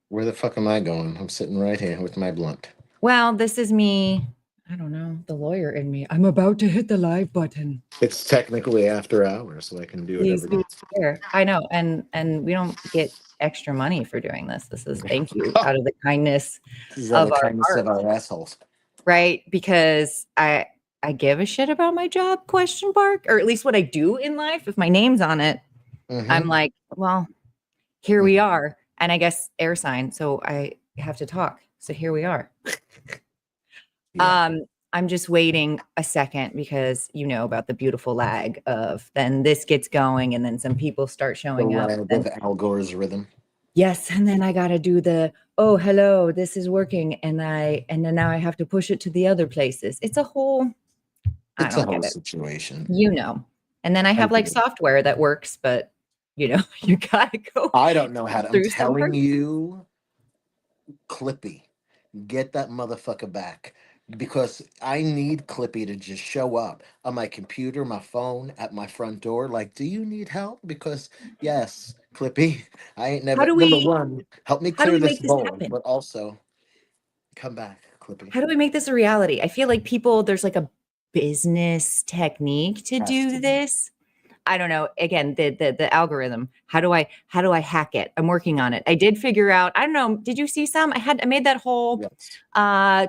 Where the fuck am I going? I'm sitting right here with my blunt. Well, this is me. I don't know, the lawyer in me. I'm about to hit the live button. It's technically after hours, so I can do Please whatever. be fair. I know, and we don't get extra money for doing this. This is thank you out of the kindness This is out of of the our kindness heart, of our assholes. right? Because I give a shit about my job, question mark, or at least what I do in life. If my name's on it, I'm like, well, here we are. And I guess air sign, so I have to talk. So here we are. Yeah. I'm just waiting a second because you know about the beautiful lag of then this gets going and then some people start The showing up. lag of Al Gore's rhythm. Yes, and then I gotta do the hello, this is working, and then now I have to push it to the other places. It's a whole I It's a don't whole get it. situation. You know. And then I have like software that works, but you know, you gotta go. I don't know how to. I'm through some telling hurdles. you, Clippy, get that motherfucker back. Because I need Clippy to just show up on my computer, my phone, at my front door. Like, do you need help? Because yes, Clippy, I ain't How never. do Number we one, help me how do clear we this make this bowl, happen? but also come back, Clippy. How do we make this a reality? I feel like people, there's like a business technique to Has to do be. this. I don't know. Again, the algorithm. How do I hack it? I'm working on it. I did figure out. I don't know. Did you see some? I made that whole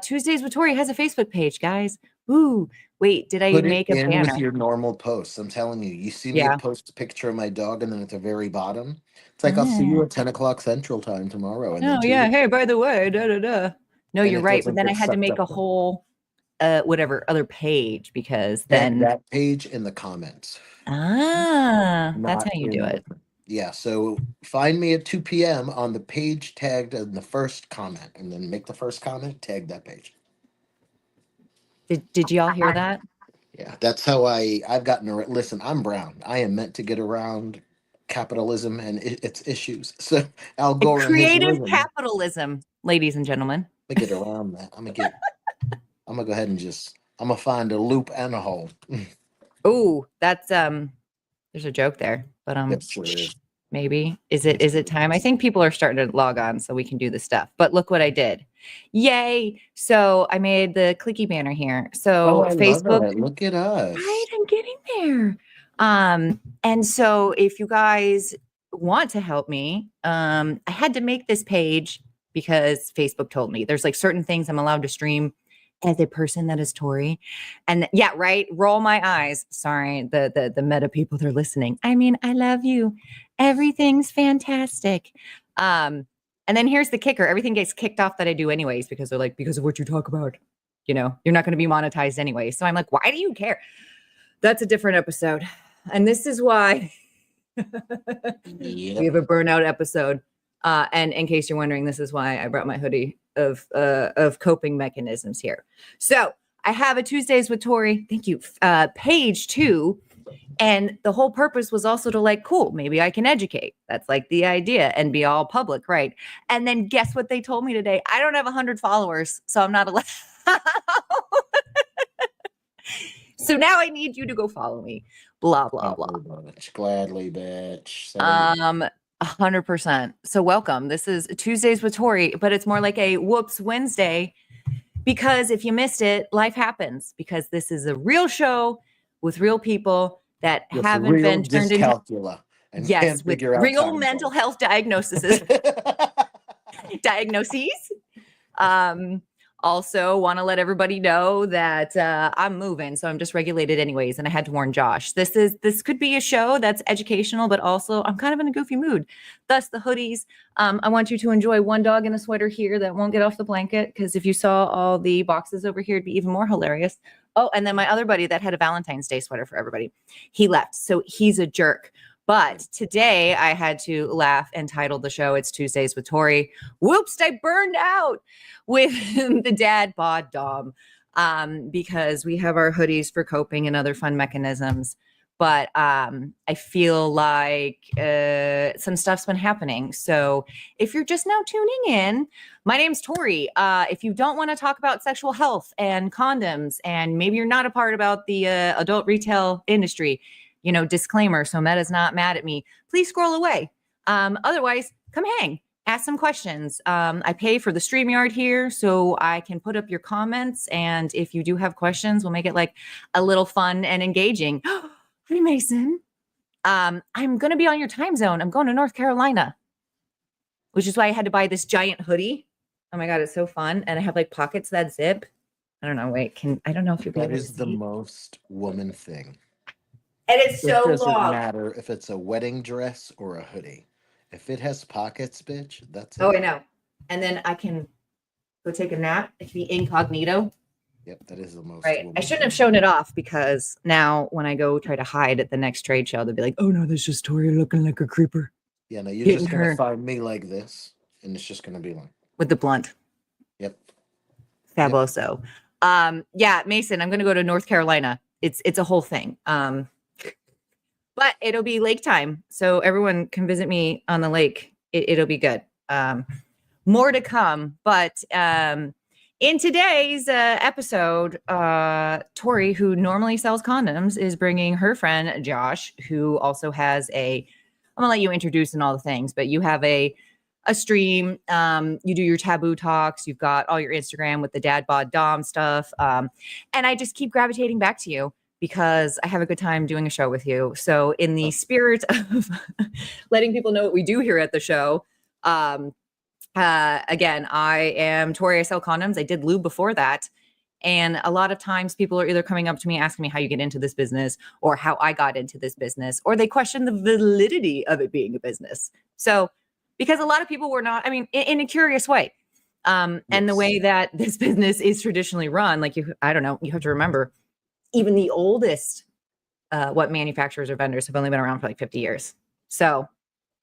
Tuesdays with Tori has a Facebook page, guys. Ooh, wait, did I Put it make a in with banner? your normal posts. I'm telling you. You see me Yeah. post a picture of my dog, and then at the very bottom, it's like I'll see you at 10 o'clock Central Time tomorrow, and then Oh 2 yeah. weeks, Hey, by the way, da da da. No, and you're it right. But doesn't then I get had to sucked make up. a whole whatever other page because Tag then that page in the comments. that's Not how you do in it. Yeah, so find me at 2 p.m. on the page tagged in the first comment, and then make the first comment, tag that page. Did y'all hear that? Yeah, that's how I've gotten around. Listen, I'm brown. I am meant to get around capitalism and its issues. So Al Gore and his Creative rhythm, capitalism, ladies and gentlemen. I'm gonna get around that. I'm gonna go ahead and I'm gonna find a loop and a hole. Oh, that's there's a joke there, but That sure is. maybe is it time? I think people are starting to log on so we can do the stuff. But look what I did. Yay. So I made the clicky banner here. So I love Facebook, it. Look at right? us. I'm getting there. And so if you guys want to help me, I had to make this page because Facebook told me there's like certain things I'm allowed to stream as a person that is Tori. And yeah, right. Roll my eyes. Sorry, the meta people that are listening. I mean, I love you. Everything's fantastic. And then here's the kicker. Everything gets kicked off that I do anyways, because they're like, because of what you talk about, you know, you're not going to be monetized anyway. So I'm like, why do you care? That's a different episode. And this is why we have a burnout episode. And in case you're wondering, this is why I brought my hoodie of coping mechanisms here. So I have a Tuesdays with Tori. Thank you. Page 2. And the whole purpose was also to like, cool, maybe I can educate. That's like the idea and be all public, right? And then guess what they told me today? I don't have 100 followers, so I'm not allowed. So now I need you to go follow me. Blah, blah, blah. Gladly, bitch. 100%. So welcome. This is Tuesdays with Tori, but it's more like a whoops Wednesday because if you missed it, life happens because this is a real show with real people that with haven't real been turned into and yes, can't with figure out real mental health diagnoses. Diagnoses. Also want to let everybody know that I'm moving, so I'm just regulated anyways. And I had to warn Josh. This could be a show that's educational, but also I'm kind of in a goofy mood. Thus the hoodies. I want you to enjoy one dog in a sweater here that won't get off the blanket, because if you saw all the boxes over here, it'd be even more hilarious. Oh, and then my other buddy that had a Valentine's Day sweater for everybody. He left, so he's a jerk. But today I had to laugh and title the show, It's Tuesdays with Tori. Whoops, I burned out with the dad bod dom because we have our hoodies for coping and other fun mechanisms. But I feel like some stuff's been happening. So if you're just now tuning in, my name's Tori. If you don't want to talk about sexual health and condoms, and maybe you're not a part about the adult retail industry, disclaimer, so Meta's not mad at me, please scroll away. Otherwise, come hang ask some questions. I pay for the StreamYard here so I can put up your comments. And if you do have questions, we'll make it like a little fun and engaging. Hey, Mason. I'm going to be on your time zone. I'm going to North Carolina, which is why I had to buy this giant hoodie. Oh my God, it's so fun. And I have like pockets that zip. I don't know. Wait, I don't know if you'll be That able to is the see. most woman thing. And it's It so doesn't long. matter if it's a wedding dress or a hoodie. If it has pockets, bitch, that's Oh, it. I know. And then I can go take a nap. It can be incognito. Yep, that is the most Right. I woman shouldn't have thing. shown it off because now when I go try to hide at the next trade show, they'll be like, oh no, that's just Tori looking like a creeper, Yeah, no, you're hitting just gonna her find me like this, and it's just gonna be like, with the blunt. yep, yep. Fabuloso. Yeah, Mason, I'm gonna go to North Carolina. It's a whole thing. But it'll be lake time. So everyone can visit me on the lake. It'll be good. More to come. But in today's episode, Tori, who normally sells condoms, is bringing her friend Josh, who also has I'm gonna let you introduce and all the things, but you have a stream. You do your taboo talks. You've got all your Instagram with the TheDadBodDom stuff. And I just keep gravitating back to you because I have a good time doing a show with you. So in the spirit of letting people know what we do here at the show, again, I am Tori. I sell condoms. I did lube before that. And a lot of times people are either coming up to me asking me how you get into this business or how I got into this business, or they question the validity of it being a business. So because a lot of people were not, I mean, in a curious way. And the Yes. way that this business is traditionally run, like I don't know, you have to remember, even the oldest what manufacturers or vendors have only been around for like 50 years. So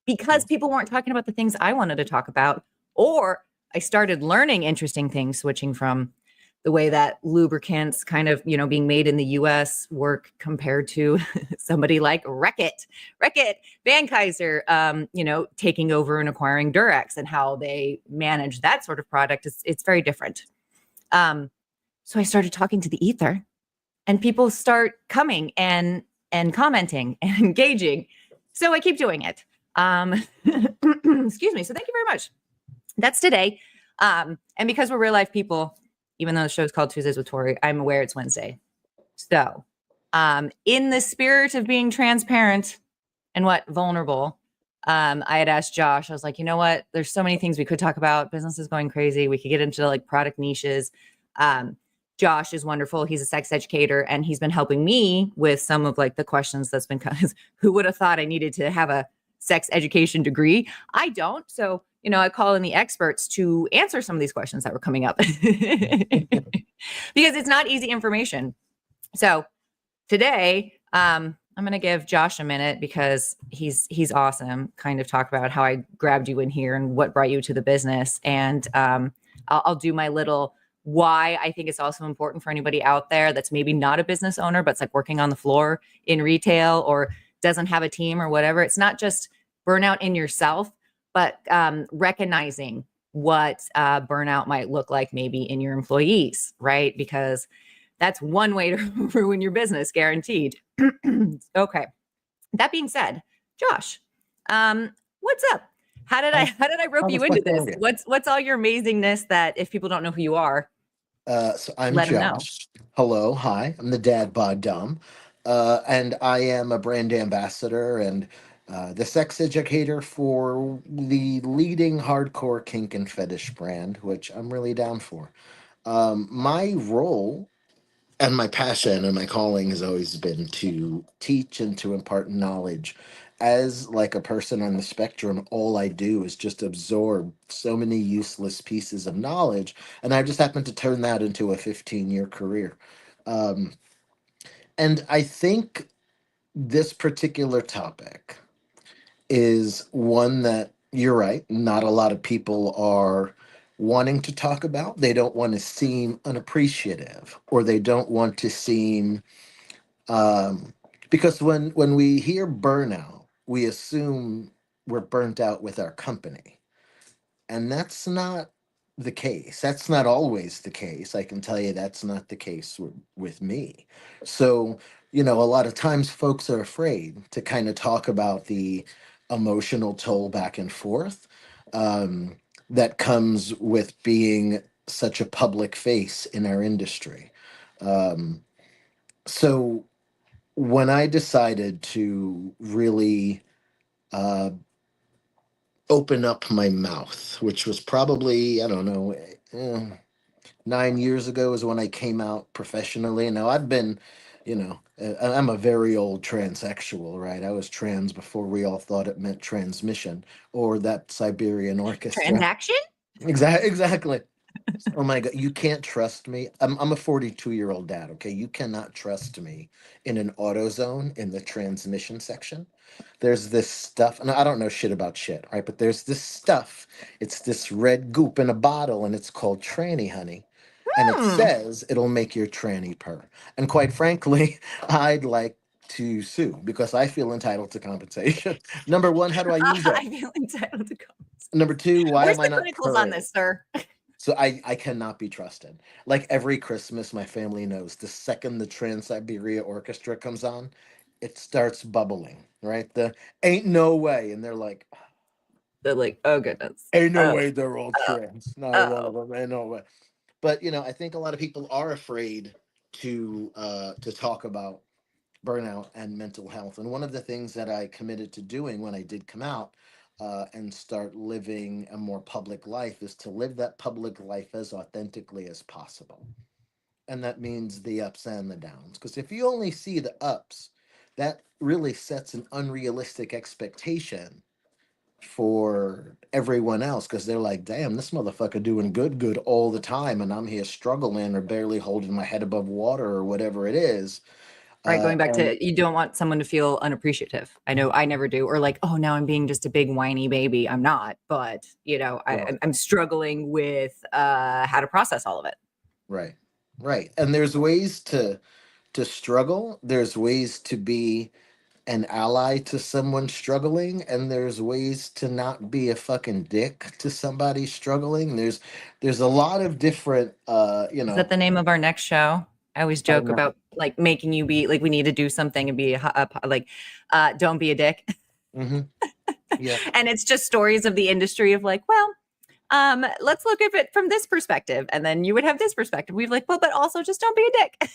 because people weren't talking about the things I wanted to talk about, or I started learning interesting things, switching from the way that lubricants kind of, being made in the US work compared to somebody like Reckitt, Van Kaiser, taking over and acquiring Durex, and how they manage that sort of product. It's very different. So I started talking to the ether, and people start coming and commenting and engaging. So I keep doing it. Excuse me. So thank you very much. That's today. And because we're real life people, even though the show's called Tuesdays with Tori, I'm aware it's Wednesday. So in the spirit of being transparent and vulnerable, I had asked Josh, I was like, you know what? There's so many things we could talk about. Business is going crazy. We could get into like product niches. Josh is wonderful. He's a sex educator, and he's been helping me with some of like the questions that's been who would have thought I needed to have a sex education degree? I don't. So, I call in the experts to answer some of these questions that were coming up because it's not easy information. So today, I'm going to give Josh a minute because he's awesome. Kind of talk about how I grabbed you in here and what brought you to the business. And I'll do my little why I think it's also important for anybody out there that's maybe not a business owner, but it's like working on the floor in retail or doesn't have a team or whatever. It's not just burnout in yourself, but recognizing what burnout might look like maybe in your employees, right? Because that's one way to ruin your business, guaranteed. Okay. That being said, Josh, what's up? How did I rope you into this? What's all your amazingness that if people don't know who you are, So I'm let them know. Josh. Hello, hi. I'm the TheDadBodDom, and I am a brand ambassador and the sex educator for the leading hardcore kink and fetish brand, which I'm really down for. My role and my passion and my calling has always been to teach and to impart knowledge. As like a person on the spectrum, all I do is just absorb so many useless pieces of knowledge, and I just happen to turn that into a 15-year career. um, and I think this particular topic is one that, you're right, not a lot of people are wanting to talk about. They don't want to seem unappreciative, or they don't want to seem um, because when we hear burnout, we assume we're burnt out with our company, and that's not the case. That's not always the case. I can tell you that's not the case with me. So, a lot of times folks are afraid to kind of talk about the emotional toll back and forth. that comes with being such a public face in our industry. Um, so when I decided to really uh, open up my mouth, which was probably, I don't know, 9 years ago is when I came out professionally. Now I've been, I'm a very old transsexual, right? I was trans before we all thought it meant transmission or that Siberian orchestra. Transaction? Exactly. Oh my God, you can't trust me. I'm a 42-year-old dad, okay? You cannot trust me in an auto zone in the transmission section. There's this stuff, and I don't know shit about shit, right? But there's this stuff. It's this red goop in a bottle, and it's called tranny honey. And it Hmm. says it'll make your tranny purr. And quite frankly, I'd like to sue because I feel entitled to compensation. Number one, how do I use it? I feel entitled to go. Number two, why Where's am I the not clinicals on purring? this, sir? So I cannot be trusted. Like every Christmas, my family knows the second the Trans Siberia Orchestra comes on, it starts bubbling, right? The ain't no way. And they're like, They're like, oh goodness. ain't no Oh, way they're all oh, trans. Not one of oh. them. Ain't no way. But I think a lot of people are afraid to talk about burnout and mental health. And one of the things that I committed to doing when I did come out and start living a more public life is to live that public life as authentically as possible. And that means the ups and the downs. Because if you only see the ups, that really sets an unrealistic expectation for everyone else because they're like, damn, this motherfucker doing good all the time. And I'm here struggling or barely holding my head above water or whatever it is. Right, going back And to you don't want someone to feel unappreciative. I know I never do, or like, oh, now I'm being just a big whiny baby. I'm not, but Right, I'm struggling with how to process all of it. right, right. And there's ways to struggle. There's ways to be an ally to someone struggling, and there's ways to not be a fucking dick to somebody struggling. There's a lot of different Is that the name of our next show? I always oh joke no. about like making you be like we need to do something and be like don't be a dick. Hmm. Yeah. And it's just stories of the industry of like, well, let's look at it from this perspective, and then you would have this perspective. We've like, well, but also just don't be a dick.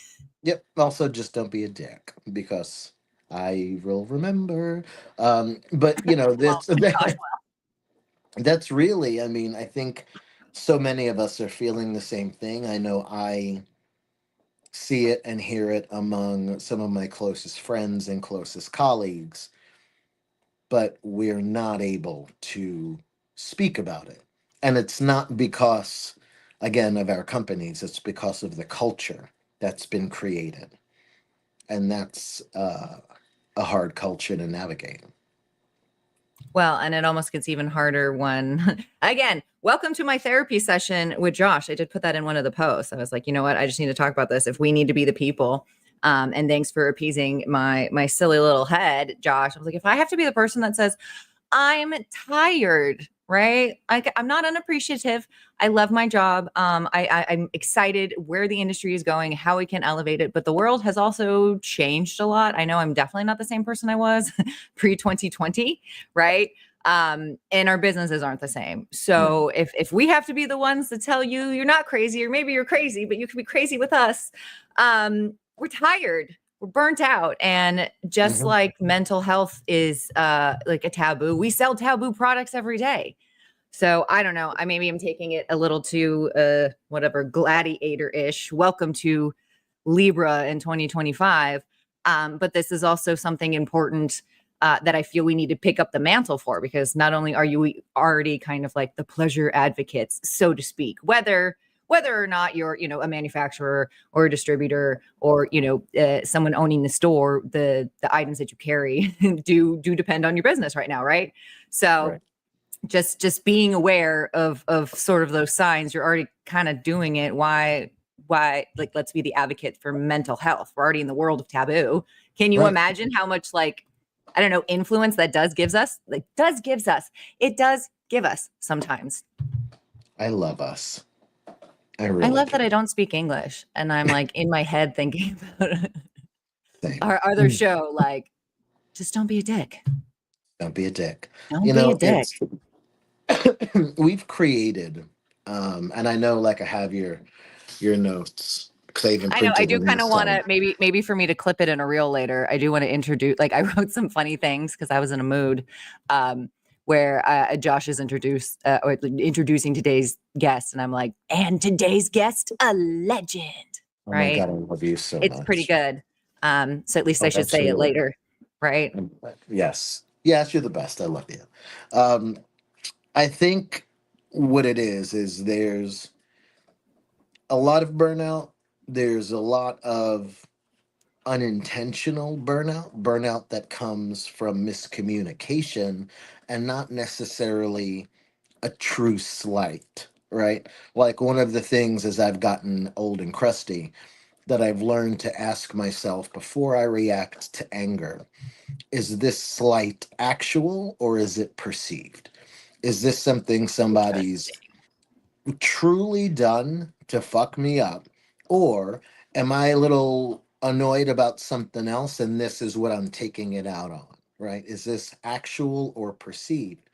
Yep. Also, just don't be a dick because I will remember. But Well, gosh, that's really, I mean, I think so many of us are feeling the same thing. I know I see it and hear it among some of my closest friends and closest colleagues, but we're not able to speak about it. And it's not because, again, of our companies, it's because of the culture that's been created. And that's a hard culture to navigate. well, and it almost gets even harder when, again, welcome to my therapy session with Josh. I did put that in one of the posts. I was like, you know what? I just need to talk about this. If we need to be the people, and thanks for appeasing my silly little head, Josh. I was like, if I have to be the person that says, I'm tired, right? I'm not unappreciative. I love my job. I'm excited where the industry is going, how we can elevate it. But the world has also changed a lot. I know I'm definitely not the same person I was pre 2020, right? And our businesses aren't the same. No. So if we have to be the ones to tell you you're not crazy, or maybe you're crazy, but you can be crazy with us, we're tired, we're burnt out. And just Hmm. like mental health is like a taboo, we sell taboo products every day. So I don't know, maybe I'm taking it a little too whatever, gladiator-ish. Welcome to Libra in 2025. But this is also something important that I feel we need to pick up the mantle for, because not only are you already kind of like the pleasure advocates, so to speak, whether or not you're, a manufacturer or a distributor, or, someone owning the store, the items that you carry do depend on your business right now, right? So Right. just being aware of sort of those signs, you're already kind of doing it. Why like, let's be the advocate for mental health. We're already in the world of taboo. Can you Right. imagine how much, like, I don't know, influence that it does give us sometimes. I love us. I I really love that do. I don't speak English and I'm like in my head thinking about Same. our other show, like, just don't be a dick. Don't be a dick. Don't be a dick. It's we've created, and I know, like, I have your notes because I even I know I printed do them kind of this want to time. maybe for me to clip it in a reel later. I do want to introduce, like, I wrote some funny things because I was in a mood, where Josh is introducing today's guest, and I'm like, and today's guest, a legend, Oh my right? God, I love you so It's pretty much. good. So at least I Oh, should say it absolutely. later, right? Yes. Yes, you're the best. I love you. Um, I think what it is there's a lot of burnout. There's a lot of unintentional burnout that comes from miscommunication and not necessarily a true slight, right? Like, one of the things as I've gotten old and crusty that I've learned to ask myself before I react to anger, is this slight actual or is it perceived? Is this something somebody's Interesting. truly done to fuck me up? Or am I a little annoyed about something else and this is what I'm taking it out on, right? Is this actual or perceived?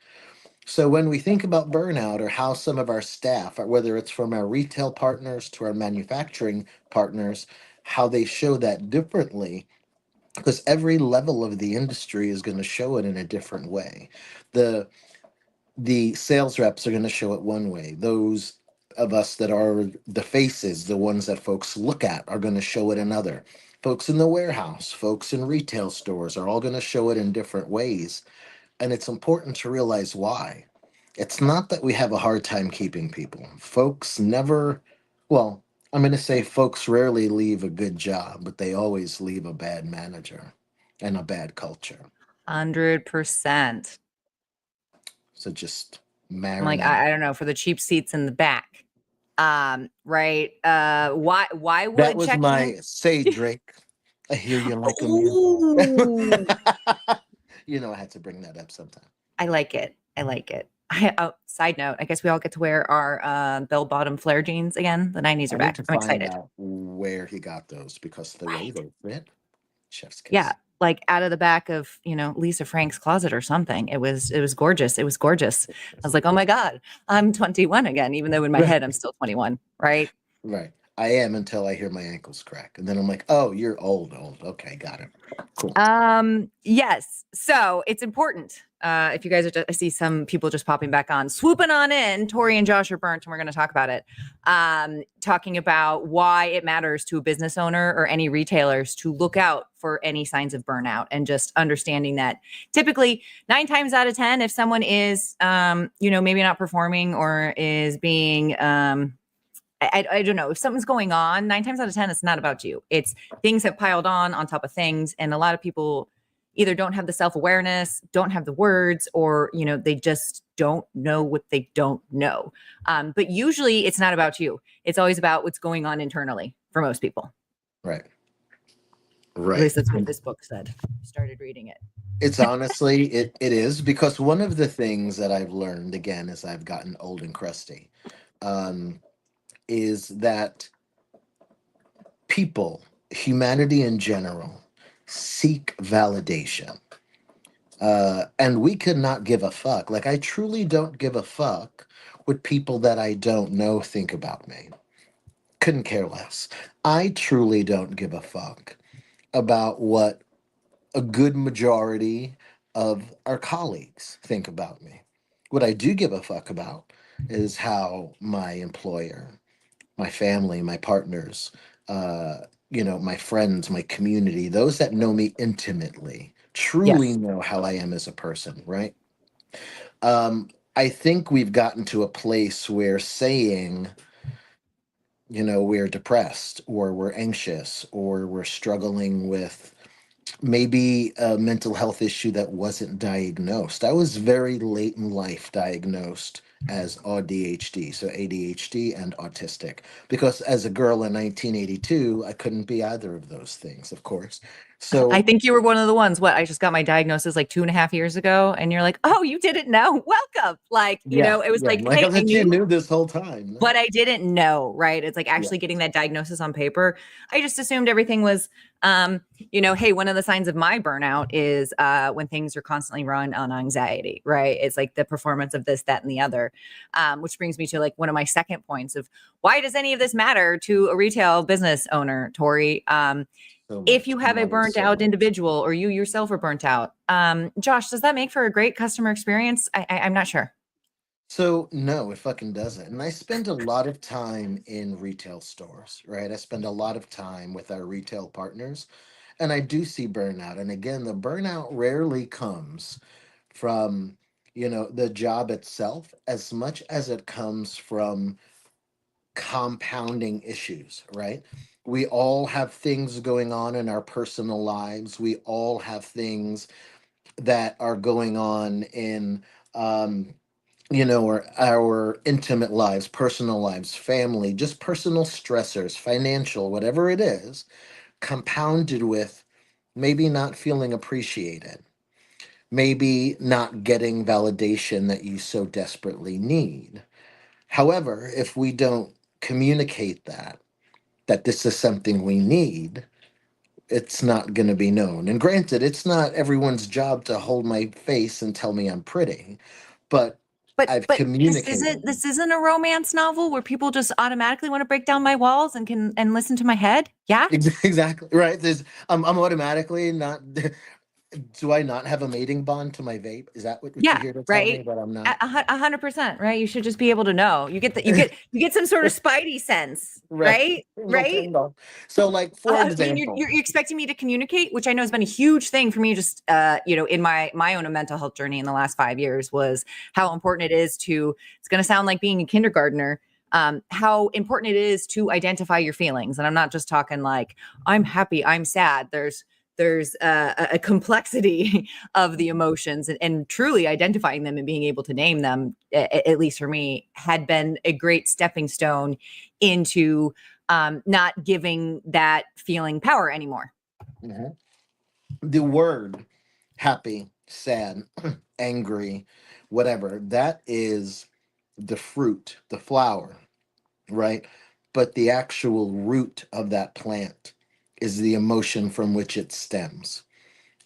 So when we think about burnout or how some of our staff, whether it's from our retail partners to our manufacturing partners, how they show that differently, because every level of the industry is going to show it in a different way. The the sales reps are going to show it one way. Those of us that are the faces, the ones that folks look at, are going to show it another. Folks in the warehouse, folks in retail stores are all going to show it in different ways. And it's important to realize why. It's not that we have a hard time keeping people. Folks never, well, I'm going to say folks rarely leave a good job, but they always leave a bad manager and a bad culture. 100%. So just I'm like, marinate. I don't know, for the cheap seats in the back. Right. Why That would was checking? my say, Drake. I hear you liking me. Oh, You know, I had to bring that up sometime. I like it. I like it. Side note, I guess we all get to wear our bell bottom flare jeans again. The 90s are I need back. to I'm find excited. out where he got those because the way Right. they fit, chef's Yeah. kiss. Like out of the back of, Lisa Frank's closet or something. It was gorgeous. It was gorgeous. I was like, oh my God, I'm 21 again, even though in my head I'm still 21. Right. Right. I am until I hear my ankles crack. And then I'm like, oh, you're old, old. Okay, got it. Cool. Yes. So it's important. If you guys are I see some people just popping back on, swooping on in. Tori and Josh are burnt, and we're going to talk about it. Talking about why it matters to a business owner or any retailers to look out for any signs of burnout, and just understanding that typically 9 times out of 10, if someone is, maybe not performing or is being, I don't know, if something's going on, 9 times out of 10, it's not about you. It's things have piled on top of things. And a lot of people either don't have the self-awareness, don't have the words, or, they just don't know what they don't know. But usually it's not about you. It's always about what's going on internally for most people. Right. At Right. least that's what this book said. Started reading it. It's honestly, it is because one of the things that I've learned again as I've gotten old and crusty, um, is that people, humanity in general, seek validation. And we could not give a fuck. Like, I truly don't give a fuck what people that I don't know think about me. Couldn't care less. I truly don't give a fuck about what a good majority of our colleagues think about me. What I do give a fuck about is how my employer, my family, my partners, uh, my friends, my community, those that know me intimately, truly Yes. know how I am as a person, right? I think we've gotten to a place where saying, we're depressed or we're anxious or we're struggling with maybe a mental health issue that wasn't diagnosed. I was very late in life diagnosed as ADHD, so ADHD and autistic. Because as a girl in 1982, I couldn't be either of those things, of course. I So think you were one of the ones. What, I just got my diagnosis like 2.5 years ago, and you're like, oh, you didn't know? Welcome. Like, yeah, it was yeah, like, like hey, I I thought you knew, knew this whole time. No? but I didn't know, right? It's like Yeah. actually getting that diagnosis on paper. I just assumed everything was, hey, one of the signs of my burnout is when things are constantly run on anxiety, right? It's like the performance of this, that, and the other, which brings me to like one of my second points of why does any of this matter to a retail business owner, Tori? So If much. you have a Matters burnt so out much. individual or you yourself are burnt out, Josh, does that make for a great customer experience? I'm not sure. So no, it fucking doesn't. And I spend a lot of time in retail stores, right? I spend a lot of time with our retail partners, and I do see burnout. And again, the burnout rarely comes from, the job itself as much as it comes from compounding issues, right? We all have things going on in our personal lives. We all have things that are going on in um our intimate lives, personal lives, family, just personal stressors, financial, whatever it is, compounded with maybe not feeling appreciated, maybe not getting validation that you so desperately need. However, if we don't communicate that this is something we need, it's not going to be known. And granted, it's not everyone's job to hold my face and tell me I'm pretty, but I've But this isn't communicated. this isn't a romance novel where people just automatically want to break down my walls and can and listen to my head. Yeah. Exactly right. I'm automatically not. Do I not have a mating bond to my vape? Is that what you're Yeah, here to tell me right. that I'm not? 100%, right? You should just be able to know. You get some sort of spidey sense, Right. right? Little Right? tingle. So, like, for I mean, example, you're expecting me to communicate, which I know has been a huge thing for me. Just in my own mental health journey in the last 5 years was how important it is to. It's going to sound like being a kindergartner. How important it is to identify your feelings, and I'm not just talking like I'm happy, I'm sad. There's a complexity of the emotions, and truly identifying them and being able to name them, at least for me, had been a great stepping stone into not giving that feeling power anymore. mhm, the word happy, sad, angry, whatever, that is the fruit, the flower, right? But the actual root of that plant is the emotion from which it stems.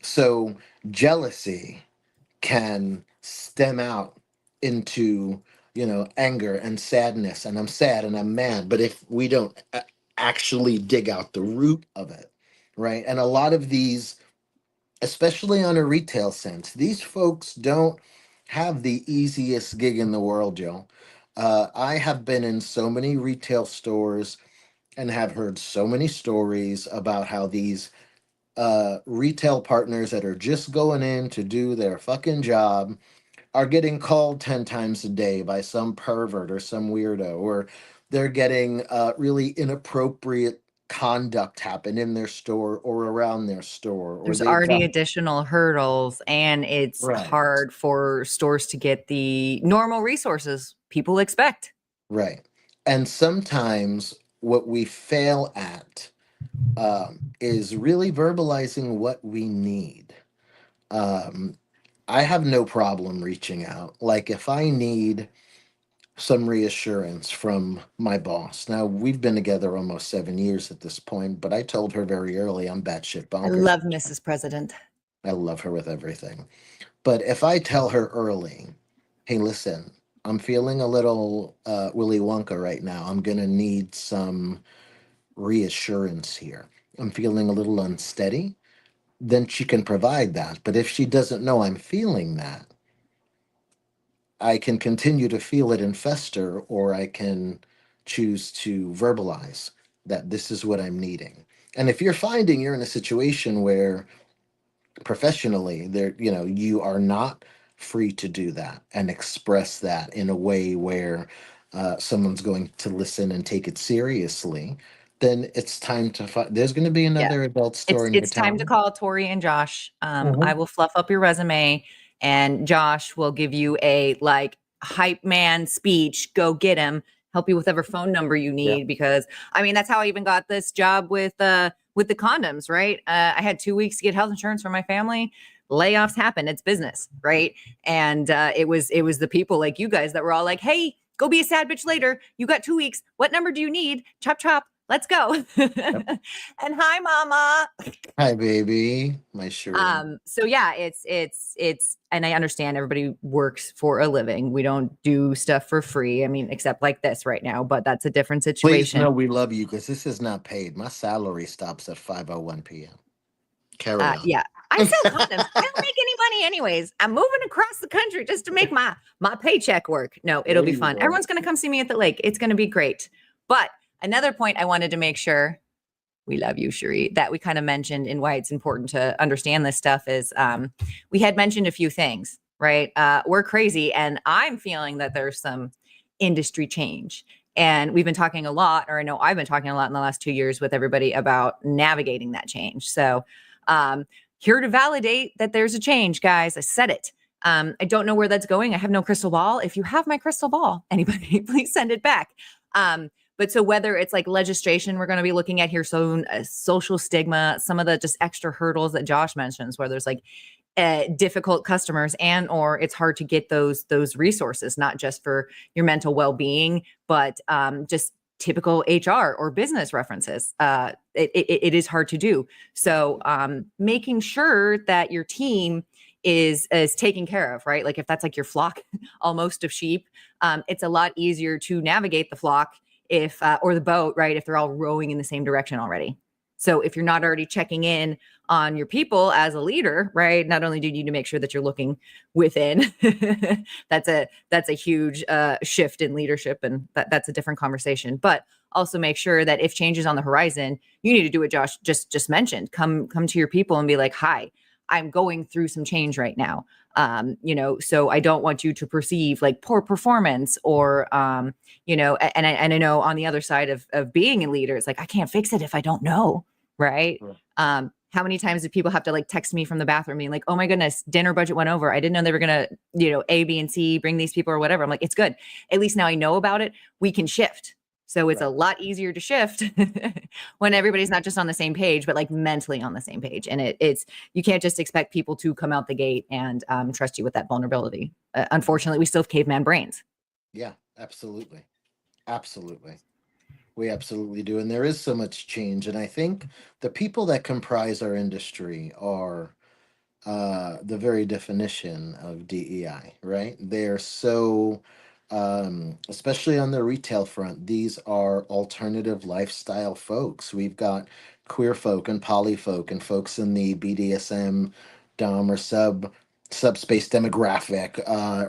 So jealousy can stem out into, anger and sadness, and I'm sad and I'm mad. But if we don't actually dig out the root of it, right? And a lot of these, especially on a retail sense, these folks don't have the easiest gig in the world, Joe. I have been in so many retail stores and have heard so many stories about how these retail partners that are just going in to do their fucking job are getting called 10 times a day by some pervert or some weirdo, or they're getting really inappropriate conduct happen in their store or around their store, or There's they've already got. additional hurdles, and it's Right. hard for stores to get the normal resources people expect. Right. And sometimes what we fail at is really verbalizing what we need. Um, I have no problem reaching out. Like, if I need some reassurance from my boss. Now, we've been together almost 7 years at this point, but I told her very early I'm batshit I bonkers. love Mrs. President. I love her with everything. But if I tell her early, hey, listen, I'm feeling a little Willy Wonka right now. I'm going to need some reassurance here. I'm feeling a little unsteady. Then she can provide that. But if she doesn't know I'm feeling that, I can continue to feel it and fester, or I can choose to verbalize that this is what I'm needing. And if you're finding you're in a situation where professionally there, you are not free to do that and express that in a way where someone's going to listen and take it seriously, then it's time to find. There's going to be Yeah. another adult store It's in your it's time to town. call Tori and Josh. I Mhm. will fluff up your resume, and Josh will give you a like hype man speech, go get him, help you with whatever phone number you Yeah. need. Because I mean, that's how I even got this job with the condoms, right? I had 2 weeks to get health insurance for my family. Layoffs happen. It's business, right? And it was the people like you guys that were all like, hey, go be a sad bitch later. You got 2 weeks. What number do you need? Chop chop. Let's go. Yep. And hi, mama. Hi, baby. My Cherie. So yeah, it's and I understand everybody works for a living. We don't do stuff for free. I mean, except like this right now, but that's a different Please situation. know we love you because this is not paid. My salary stops at 5:01 p.m. Carry on. Yeah. I sell condoms. I don't make any money anyways. I'm moving across the country just to make my paycheck work. No, it'll There be you fun. go. Everyone's gonna come see me at the lake. It's gonna be great. But another point I wanted to make sure we love you, Cherie, that we kind of mentioned and why it's important to understand this stuff is we had mentioned a few things, right? We're crazy, and I'm feeling that there's some industry change. And we've been talking a lot, or I know I've been talking a lot in the last 2 years with everybody about navigating that change. So, um, here to validate that there's a change, guys. I said it. I don't know where that's going. I have no crystal ball. If you have my crystal ball, anybody, please send it back. But so whether it's like legislation we're going to be looking at here soon, social stigma, some of the just extra hurdles that Josh mentions, where there's like difficult customers and or it's hard to get those resources, not just for your mental well-being, but just typical HR or business references. It is hard to do. So making sure that your team is taken care of, right? Like if that's like your flock almost of sheep, it's a lot easier to navigate the flock if or the boat, right? If they're all rowing in the same direction already. So if you're not already checking in on your people as a leader, right? Not only do you need to make sure that you're looking within, that's a huge shift in leadership, and that's a different conversation. But also make sure that if change is on the horizon, you need to do what Josh just mentioned. Come to your people and be like, "Hi, I'm going through some change right now. So I don't want you to perceive like poor performance or and I know on the other side of being a leader, it's like I can't fix it if I don't know, right? Right. How many times do people have to like text me from the bathroom being like, oh my goodness, dinner budget went over. I didn't know they were gonna, A, B, and C bring these people or whatever. I'm like, it's good. At least now I know about it. We can shift. So it's a Right. lot easier to shift when everybody's not just on the same page, but like mentally on the same page. And it's you can't just expect people to come out the gate and trust you with that vulnerability. Unfortunately, we still have caveman brains. Yeah, absolutely. Absolutely. We absolutely do. And there is so much change. And I think the people that comprise our industry are the very definition of DEI, right? They're so, especially on the retail front, these are alternative lifestyle folks. We've got queer folk and poly folk and folks in the BDSM, dom or subspace demographic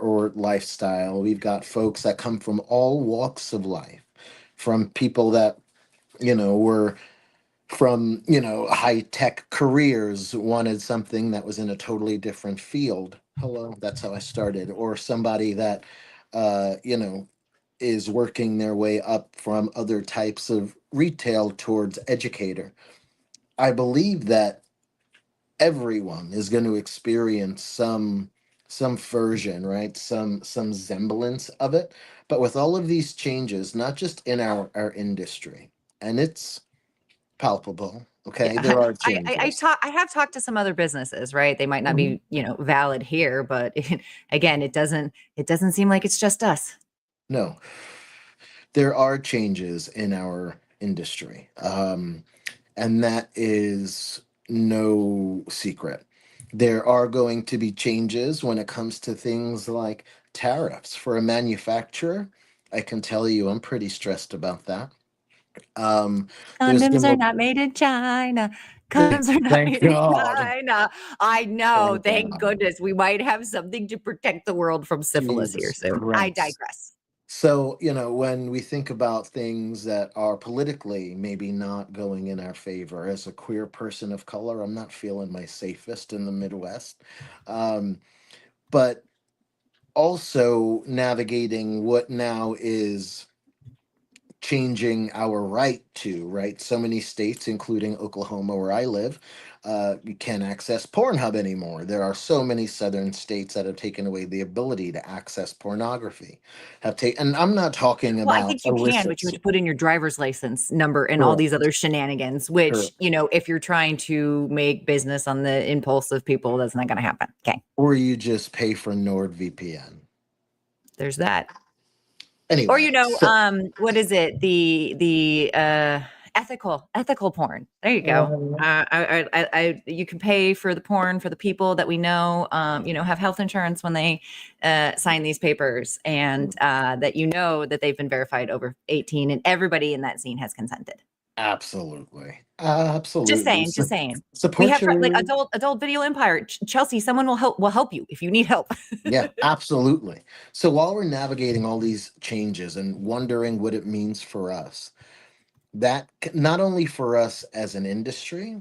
or lifestyle. We've got folks that come from all walks of life, from people that were from high tech careers, wanted something that was in a totally different field. Hello, that's how I started. Or somebody that is working their way up from other types of retail towards educator. I believe that everyone is going to experience some version, right? Some semblance of it. But with all of these changes, not just in our industry, and it's palpable. Okay, Yeah, there are I changes. I have talked to some other businesses, right? They might not Mhm. be, valid here, but again, it doesn't seem like it's just us. No, there are changes in our industry, and that is no secret. There are going to be changes when it comes to things like tariffs for a manufacturer. I can tell you, I'm pretty stressed about that. Um, there's Condoms are gonna not made in China. Condoms are not thank made in God, China. I know. thank Thank God. goodness. We might have something to protect the world from syphilis here Jesus soon. I Christ. digress. So, when we think about things that are politically maybe not going in our favor, as a queer person of color, I'm not feeling my safest in the Midwest. Um, but also navigating what now is changing our right to, right? So many states, including Oklahoma, where I live, you can't access Pornhub anymore. There are so many southern states that have taken away the ability to access pornography. Have taken, and I'm not talking Well, I about think you can, but you have illicit. to put in your driver's license number and all these Correct. other shenanigans, which, Correct. if you're trying to make business on the impulse of people, that's not going to happen. Okay. Or you just pay for NordVPN. There's that. Or, Anyway, so what is it? The ethical porn. There you go. Mhm. You can pay for the porn for the people that we know, have health insurance when they sign these papers, and that that they've been verified over 18, and everybody in that scene has consented. Absolutely, Just absolutely. saying, just saying. We Support have like your, adult video empire. Chelsea, someone will help you if you need help. yeah, absolutely. So while we're navigating all these changes and wondering what it means for us, not only for us as an industry,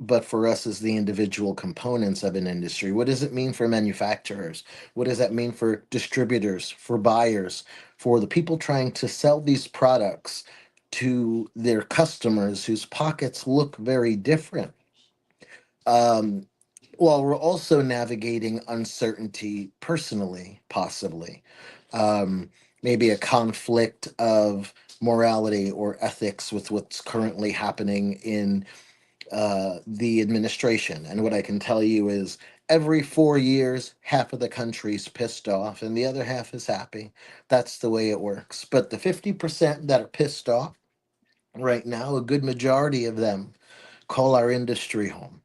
but for us as the individual components of an industry. What does it mean for manufacturers? What does that mean for distributors, for buyers, for the people trying to sell these products to their customers whose pockets look very different? Um, while we're also navigating uncertainty personally, possibly. Um, Maybe a conflict of morality or ethics with what's currently happening in the administration. And what I can tell you is every 4 years, half of the country's pissed off and the other half is happy. That's the way it works. But the 50% that are pissed off right now, a good majority of them call our industry home.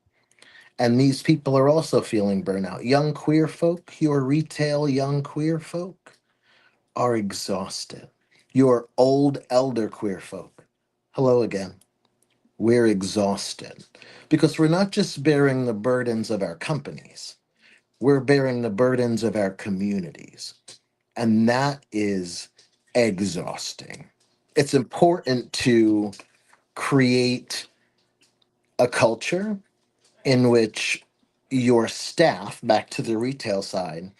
And these people are also feeling burnout. Young queer folk, your retail young queer folk are exhausted. Your old elder queer folk, hello again. We're exhausted because we're not just bearing the burdens of our companies, we're bearing the burdens of our communities. And that is exhausting. It's important to create a culture in which your staff, back to the retail side,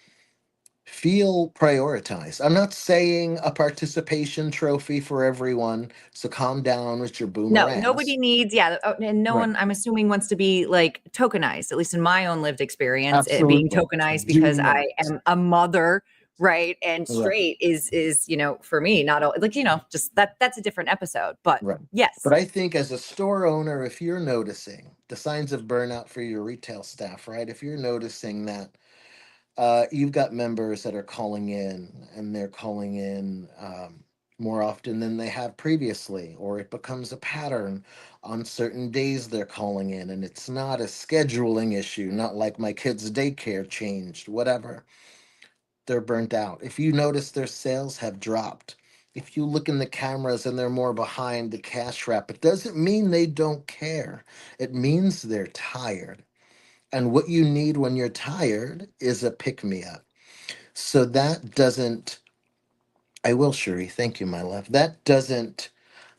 feel prioritized. I'm not saying a participation trophy for everyone, so calm down with your boomer No, nobody ass. needs, yeah, and no Right. one, I'm assuming, wants to be like tokenized, at least in my own lived experience, it being Absolutely. tokenized Do because I not. am a mother, right? And Right. straight is, for me, not like, just that's a different episode. But Right. But yes, I think as a store owner, if you're noticing the signs of burnout for your retail staff, right? If you're noticing that you've got members that are calling in and they're calling in more often than they have previously, or it becomes a pattern on certain days they're calling in, and it's not a scheduling issue, not like my kid's daycare changed, whatever. They're burnt out. If you notice their sales have dropped, if you look in the cameras and they're more behind the cash wrap, it doesn't mean they don't care. It means they're tired. And what you need when you're tired is a pick me up. So that doesn't, I will, Shuri, thank you, my love. That doesn't,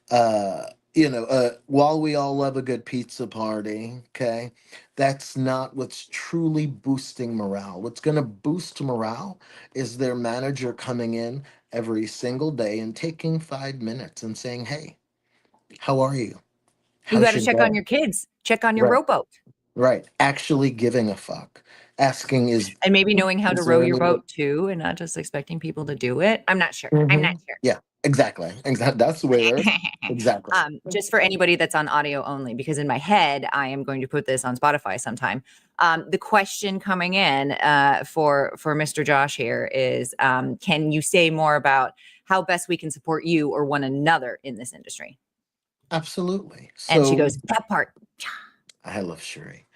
while we all love a good pizza party, okay, that's not what's truly boosting morale. What's going to boost morale is their manager coming in every single day and taking 5 minutes and saying, hey, how are you? you got How's to your check on day? your kids, check on your Right, rowboat, right. Actually giving a fuck. Asking and maybe knowing how to is row there your any boat too, and not just expecting people to do it. I'm not sure. I'm not hmm sure. Yeah, exactly. Exactly. That's where, exactly. Just for anybody that's on audio only, because in my head, I am going to put this on Spotify sometime. The question coming in for Mr. Josh here is, can you say more about how best we can support you or one another in this industry? Absolutely. And she So goes, that part. I love Shuri.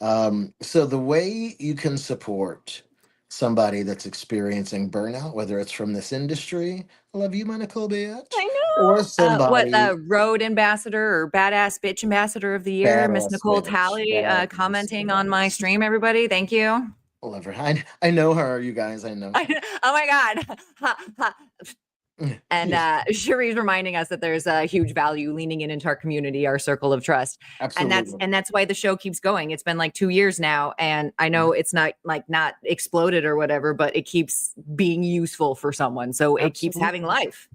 So the way you can support somebody that's experiencing burnout, whether it's from this industry, I love you, Monica bitch, I or know. What somebody road ambassador or badass bitch ambassador of the year, Miss badass Nicole bitch, Talley, badass commenting on my bitch. stream, everybody. Thank you. I love her. I know her, you guys. I know her. Oh my God. Ha, ha. And Yes, Cherie's reminding us that there's a huge value leaning in into our community, our circle of trust, and that's absolutely. and that's why the show keeps going. It's been like 2 years now, and I know it's not exploded or whatever, but it keeps being useful for someone, so it keeps having Absolutely. life.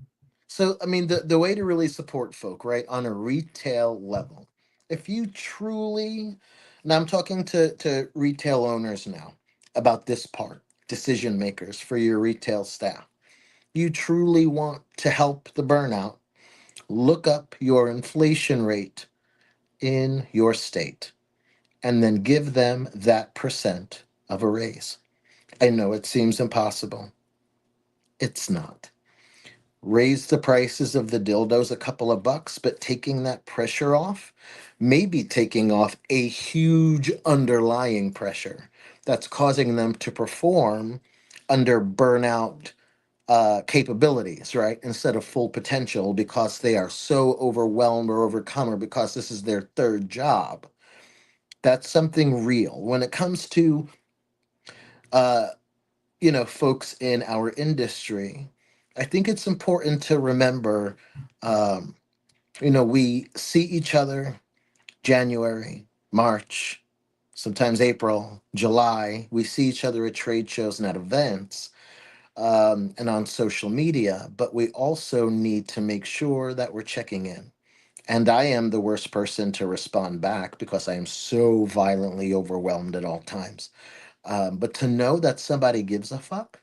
So, I mean, the way to really support folk, right, on a retail level, if you truly, now I'm talking to retail owners now about this part, decision makers for your retail staff. You truly want to help the burnout, look up your inflation rate in your state and then give them that percent of a raise. I know it seems impossible. It's not. Raise the prices of the dildos a couple of bucks, but taking that pressure off, maybe taking off a huge underlying pressure that's causing them to perform under burnout capabilities, right? Instead of full potential because they are so overwhelmed or overcome or because this is their third job. That's something real. When it comes to uh, folks in our industry, I think it's important to remember, um, we see each other January, March, sometimes April, July. We see each other at trade shows and at events, and on social media, but we also need to make sure that we're checking in. And I am the worst person to respond back because I am so violently overwhelmed at all times. But to know that somebody gives a fuck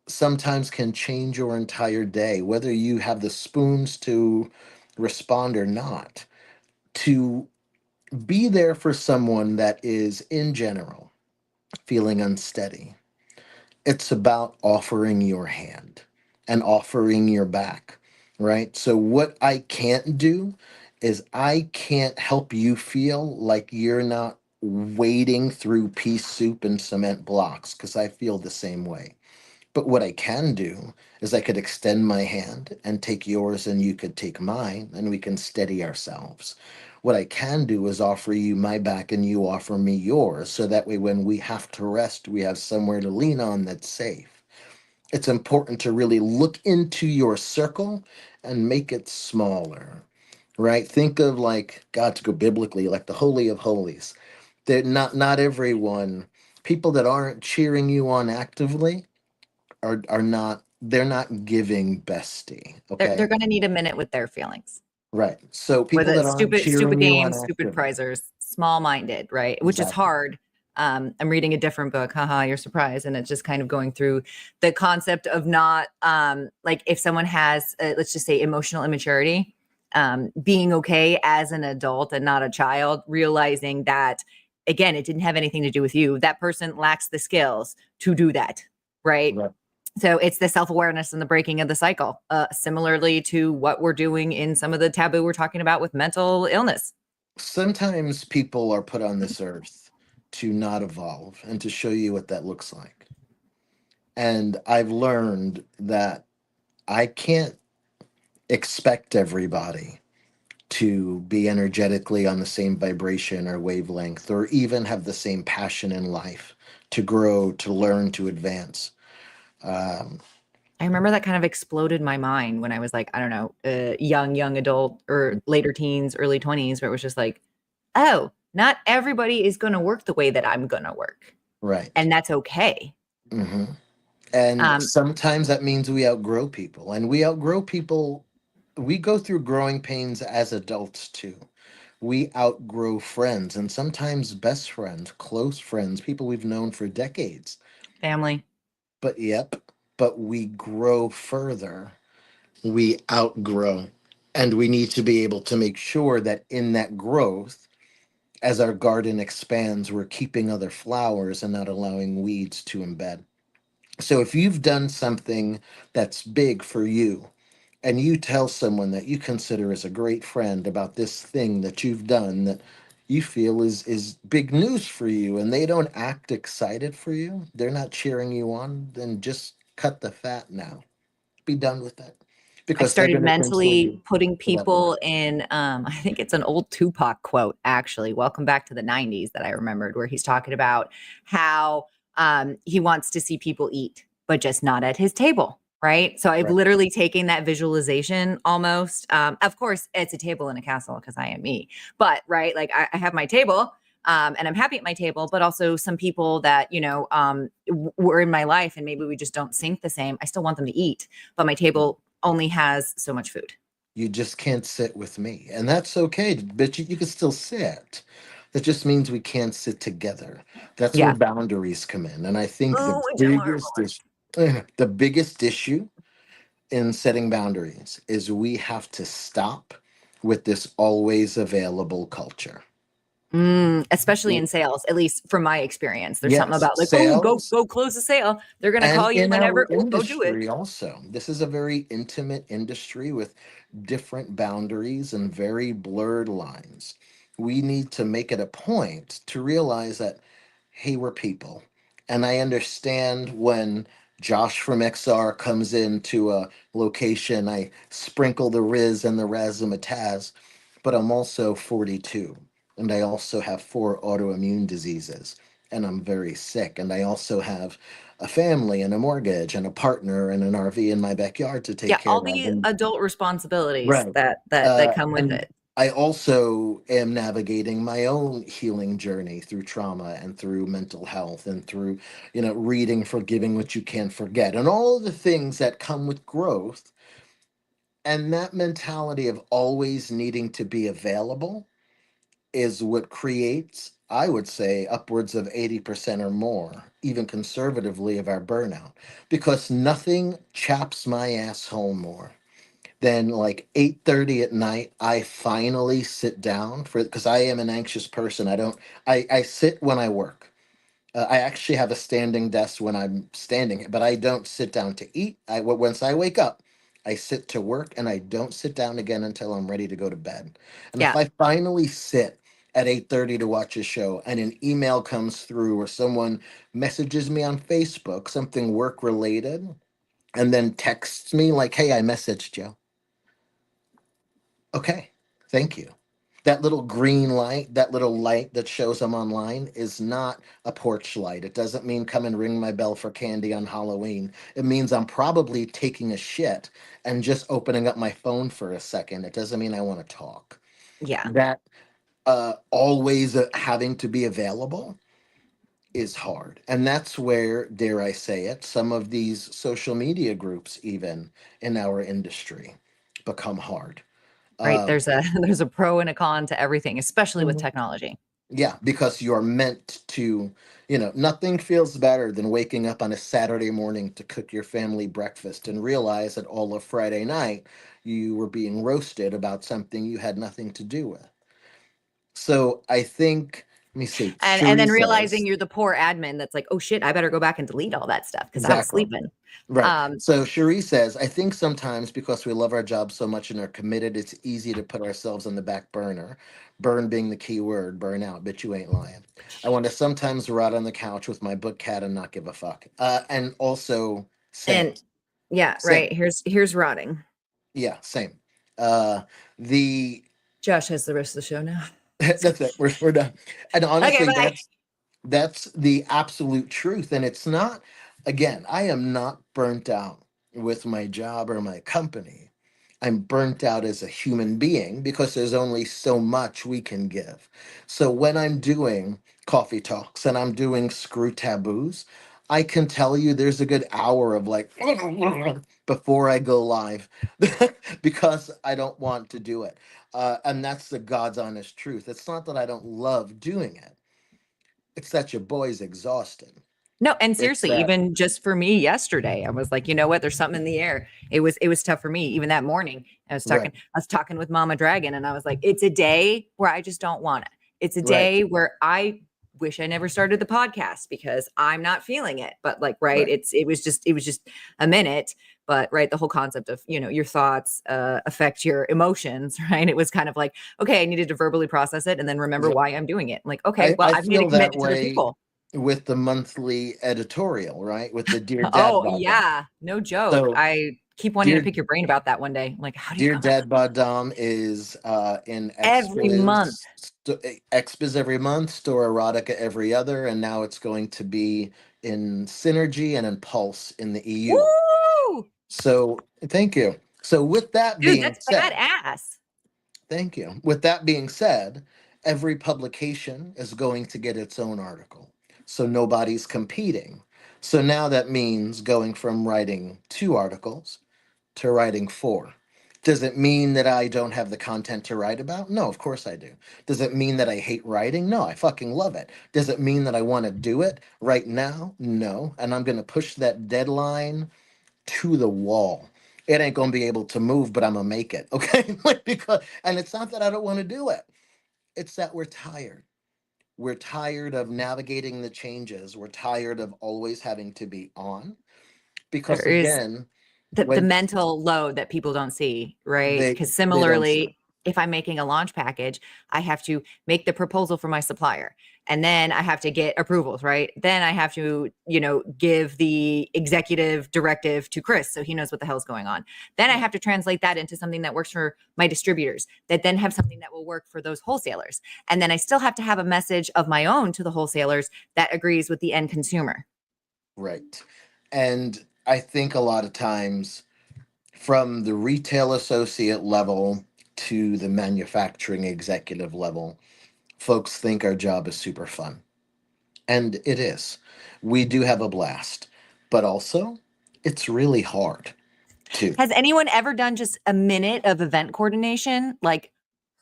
sometimes can change your entire day, whether you have the spoons to respond or not. To be there for someone that is, in general, feeling unsteady, it's about offering your hand and offering your back, right? So, what I can't do is I can't help you feel like you're not wading through pea soup and cement blocks because I feel the same way. But what I can do is I could extend my hand and take yours, and you could take mine, and we can steady ourselves. What I can do is offer you my back and you offer me yours. So that way, when we have to rest, we have somewhere to lean on that's safe. It's important to really look into your circle and make it smaller, right? Think of, like, God, to go biblically, like the Holy of Holies. That not everyone, people that aren't cheering you on actively are not, they're not giving bestie. They're Okay. going to need a minute with their feelings. Right. So With people a that aren't stupid cheering you on games, stupid actively. prizers, small minded, right? Which is Exactly. hard. I'm reading a different book. Haha, you're surprised. And it's just kind of going through the concept of not like if someone has, let's just say, emotional immaturity, being okay as an adult and not a child, realizing that, again, it didn't have anything to do with you. That person lacks the skills to do that, right? Right. So it's the self-awareness and the breaking of the cycle, similarly to what we're doing in some of the taboo we're talking about with mental illness. Sometimes people are put on this earth to not evolve and to show you what that looks like. And I've learned that I can't expect everybody to be energetically on the same vibration or wavelength or even have the same passion in life to grow, to learn, to advance. Um, I remember that kind of exploded my mind when I was like, I don't know, young adult or later teens, early 20s, where it was just like, oh, not everybody is going to work the way that I'm going to work. right. And that's okay. hmm And Um, sometimes that means we outgrow people, and we outgrow people. We go through growing pains as adults too. We outgrow friends, and sometimes best friends, close friends, people we've known for decades. family. But yep, but we grow further. We outgrow. And we need to be able to make sure that in that growth, as our garden expands, we're keeping other flowers and not allowing weeds to embed. So if you've done something that's big for you, and you tell someone that you consider as a great friend about this thing that you've done that you feel is big news for you, and they don't act excited for you, they're not cheering you on, then just cut the fat now. Be done with it. I've Because they're started going to mentally contribute putting to that work. people in, I think it's an old Tupac quote, actually. Welcome back to the 90s that I remembered, where he's talking about how he wants to see people eat, but just not at his table. Right. So I've Right. literally taken that visualization almost. Of course, it's a table in a castle because I am me. But right, like I have my table. And I'm happy at my table, but also some people that, were in my life and maybe we just don't sync the same. I still want them to eat, but my table only has so much food. You just can't sit with me. And that's okay, but you can still sit. That just means we can't sit together. That's where Yeah. boundaries come in. And I think Oh, which I'm horrible the biggest issue in setting boundaries is we have to stop with this always available culture. especially in sales, at least from my experience. There's something Yes, about like, oh, sales. go close the sale. They're gonna And call you in our whenever. Oh, go do it. industry, also, this is a very intimate industry with different boundaries and very blurred lines. We need to make it a point to realize that, hey, we're people. And I understand when Josh from XR comes into a location, I sprinkle the Riz and the razzmatazz, but I'm also 42, and I also have four autoimmune diseases, and I'm very sick, and I also have a family and a mortgage and a partner and an RV in my backyard to take Yeah, care all of. the And adult responsibilities right. that come with And it. I also am navigating my own healing journey through trauma and through mental health and through, reading, forgiving what you can't forget, and all of the things that come with growth. And that mentality of always needing to be available is what creates, I would say, upwards of 80% or more, even conservatively, of our burnout. Because nothing chaps my asshole more than like 8:30 at night. I finally sit down for, because I am an anxious person. I sit when I work. I actually have a standing desk when I'm standing, but I don't sit down to eat. Once I wake up, I sit to work, and I don't sit down again until I'm ready to go to bed. And if Yeah. I finally sit at 8:30 to watch a show and an email comes through or someone messages me on Facebook, something work related, and then texts me like, "Hey, I messaged you." Okay, thank you. That little green light, that little light that shows I'm online is not a porch light. It doesn't mean come and ring my bell for candy on Halloween. It means I'm probably taking a shit and just opening up my phone for a second. It doesn't mean I want to talk. Yeah. That always having to be available is hard. And that's where, dare I say it, some of these social media groups, even in our industry, become hard. Right. Uh, There's a there's a pro and a con to everything, especially with technology. Yeah, because you're meant to, nothing feels better than waking up on a Saturday morning to cook your family breakfast and realize that all of Friday night you were being roasted about something you had nothing to do with. So I think, let me see, And Cherie then realizing says, you're the poor admin that's like, oh shit, I better go back and delete all that stuff because I was exactly. sleeping. Right. Um, So Cherie says, I think sometimes because we love our job so much and are committed, it's easy to put ourselves on the back burner. Burn being the key word, burn out. Bitch, you ain't lying. I want to sometimes rot on the couch with my book cat and not give a fuck. And also, same, and yeah, same. right. Here's rotting. Yeah, same. Uh, the Josh has the rest of the show now. that's it. We're done. And Okay, honestly, bye. that's the absolute truth. And it's not, again, I am not burnt out with my job or my company. I'm burnt out as a human being because there's only so much we can give. So when I'm doing coffee talks and I'm doing screw taboos, I can tell you there's a good hour of like before I go live because I don't want to do it. And that's the God's honest truth. It's not that I don't love doing it, it's that your boy's exhausted. No, and It's seriously, that. even just for me yesterday, I was like, you know what? There's something in the air. It was tough for me. Even that morning, Right, I was talking with Mama Dragon, and I was like, it's a day where I just don't want it. It's a right, day where I wish I never started the podcast because I'm not feeling it. But like, right, right. it was just a minute. But right, the whole concept of your thoughts affect your emotions, right? It was kind of like, okay, I needed to verbally process it and then remember Yep. why I'm doing it. Like, okay, I, well, I I've made a feel that commitment to the way people. with the monthly editorial, right? With the Dear Dad Oh, Bod Dom. yeah. No joke. So, I keep wanting to Dear pick your brain about that one day. I'm like, how do you Dear come up Dad Bod Dom is in every month? Expiz every month, Store Erotica every other, and now it's going to be in Synergy and in Pulse in the EU. Woo! So, thank you. So, with that Dude, being that's said, badass. thank you. With that being said, every publication is going to get its own article. So nobody's competing. So now that means going from writing two articles to writing for. Does it mean that I don't have the content to write about? No, of course I do. Does it mean that I hate writing? No, I fucking love it. Does it mean that I want to do it right now? No. And I'm going to push that deadline to the wall. It ain't going to be able to move, but I'm going to make it. Okay. Like, because, and it's not that I don't want to do it, it's that we're tired. We're tired of navigating the changes. We're tired of always having to be on. There Because is again, the when mental load that people don't see, right? Because they don't see it. similarly, if I'm making a launch package, I have to make the proposal for my supplier, and then I have to get approvals, right? Then I have to, give the executive directive to Chris so he knows what the hell's going on. Then I Right. have to translate that into something that works for my distributors, that then have something that will work for those wholesalers. And then I still have to have a message of my own to the wholesalers that agrees with the end consumer. Right. And I think a lot of times from the retail associate level to the manufacturing executive level, folks think our job is super fun. And it is. We do have a blast, but also it's really hard too. Has anyone ever done just a minute of event coordination? Like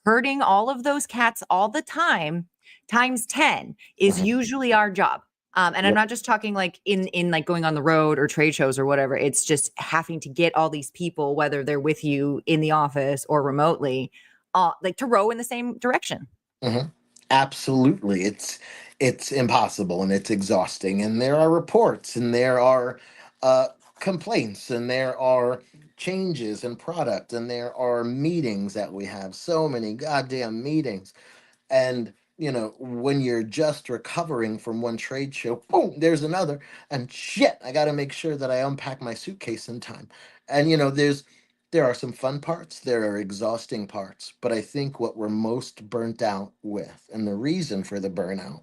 herding all of those cats all the time times 10 is Mhm. usually our job. And I'm Yep. not just talking like in like going on the road or trade shows or whatever. It's just having to get all these people, whether they're with you in the office or remotely, like to row in the same direction. Mhm. Absolutely. It's impossible and it's exhausting. And there are reports and there are uh, complaints and there are changes in product and there are meetings that we have. So many goddamn meetings. And when you're just recovering from one trade show, boom, there's another, and shit, I got to make sure that I unpack my suitcase in time. And there are some fun parts, there are exhausting parts, but I think what we're most burnt out with, and the reason for the burnout,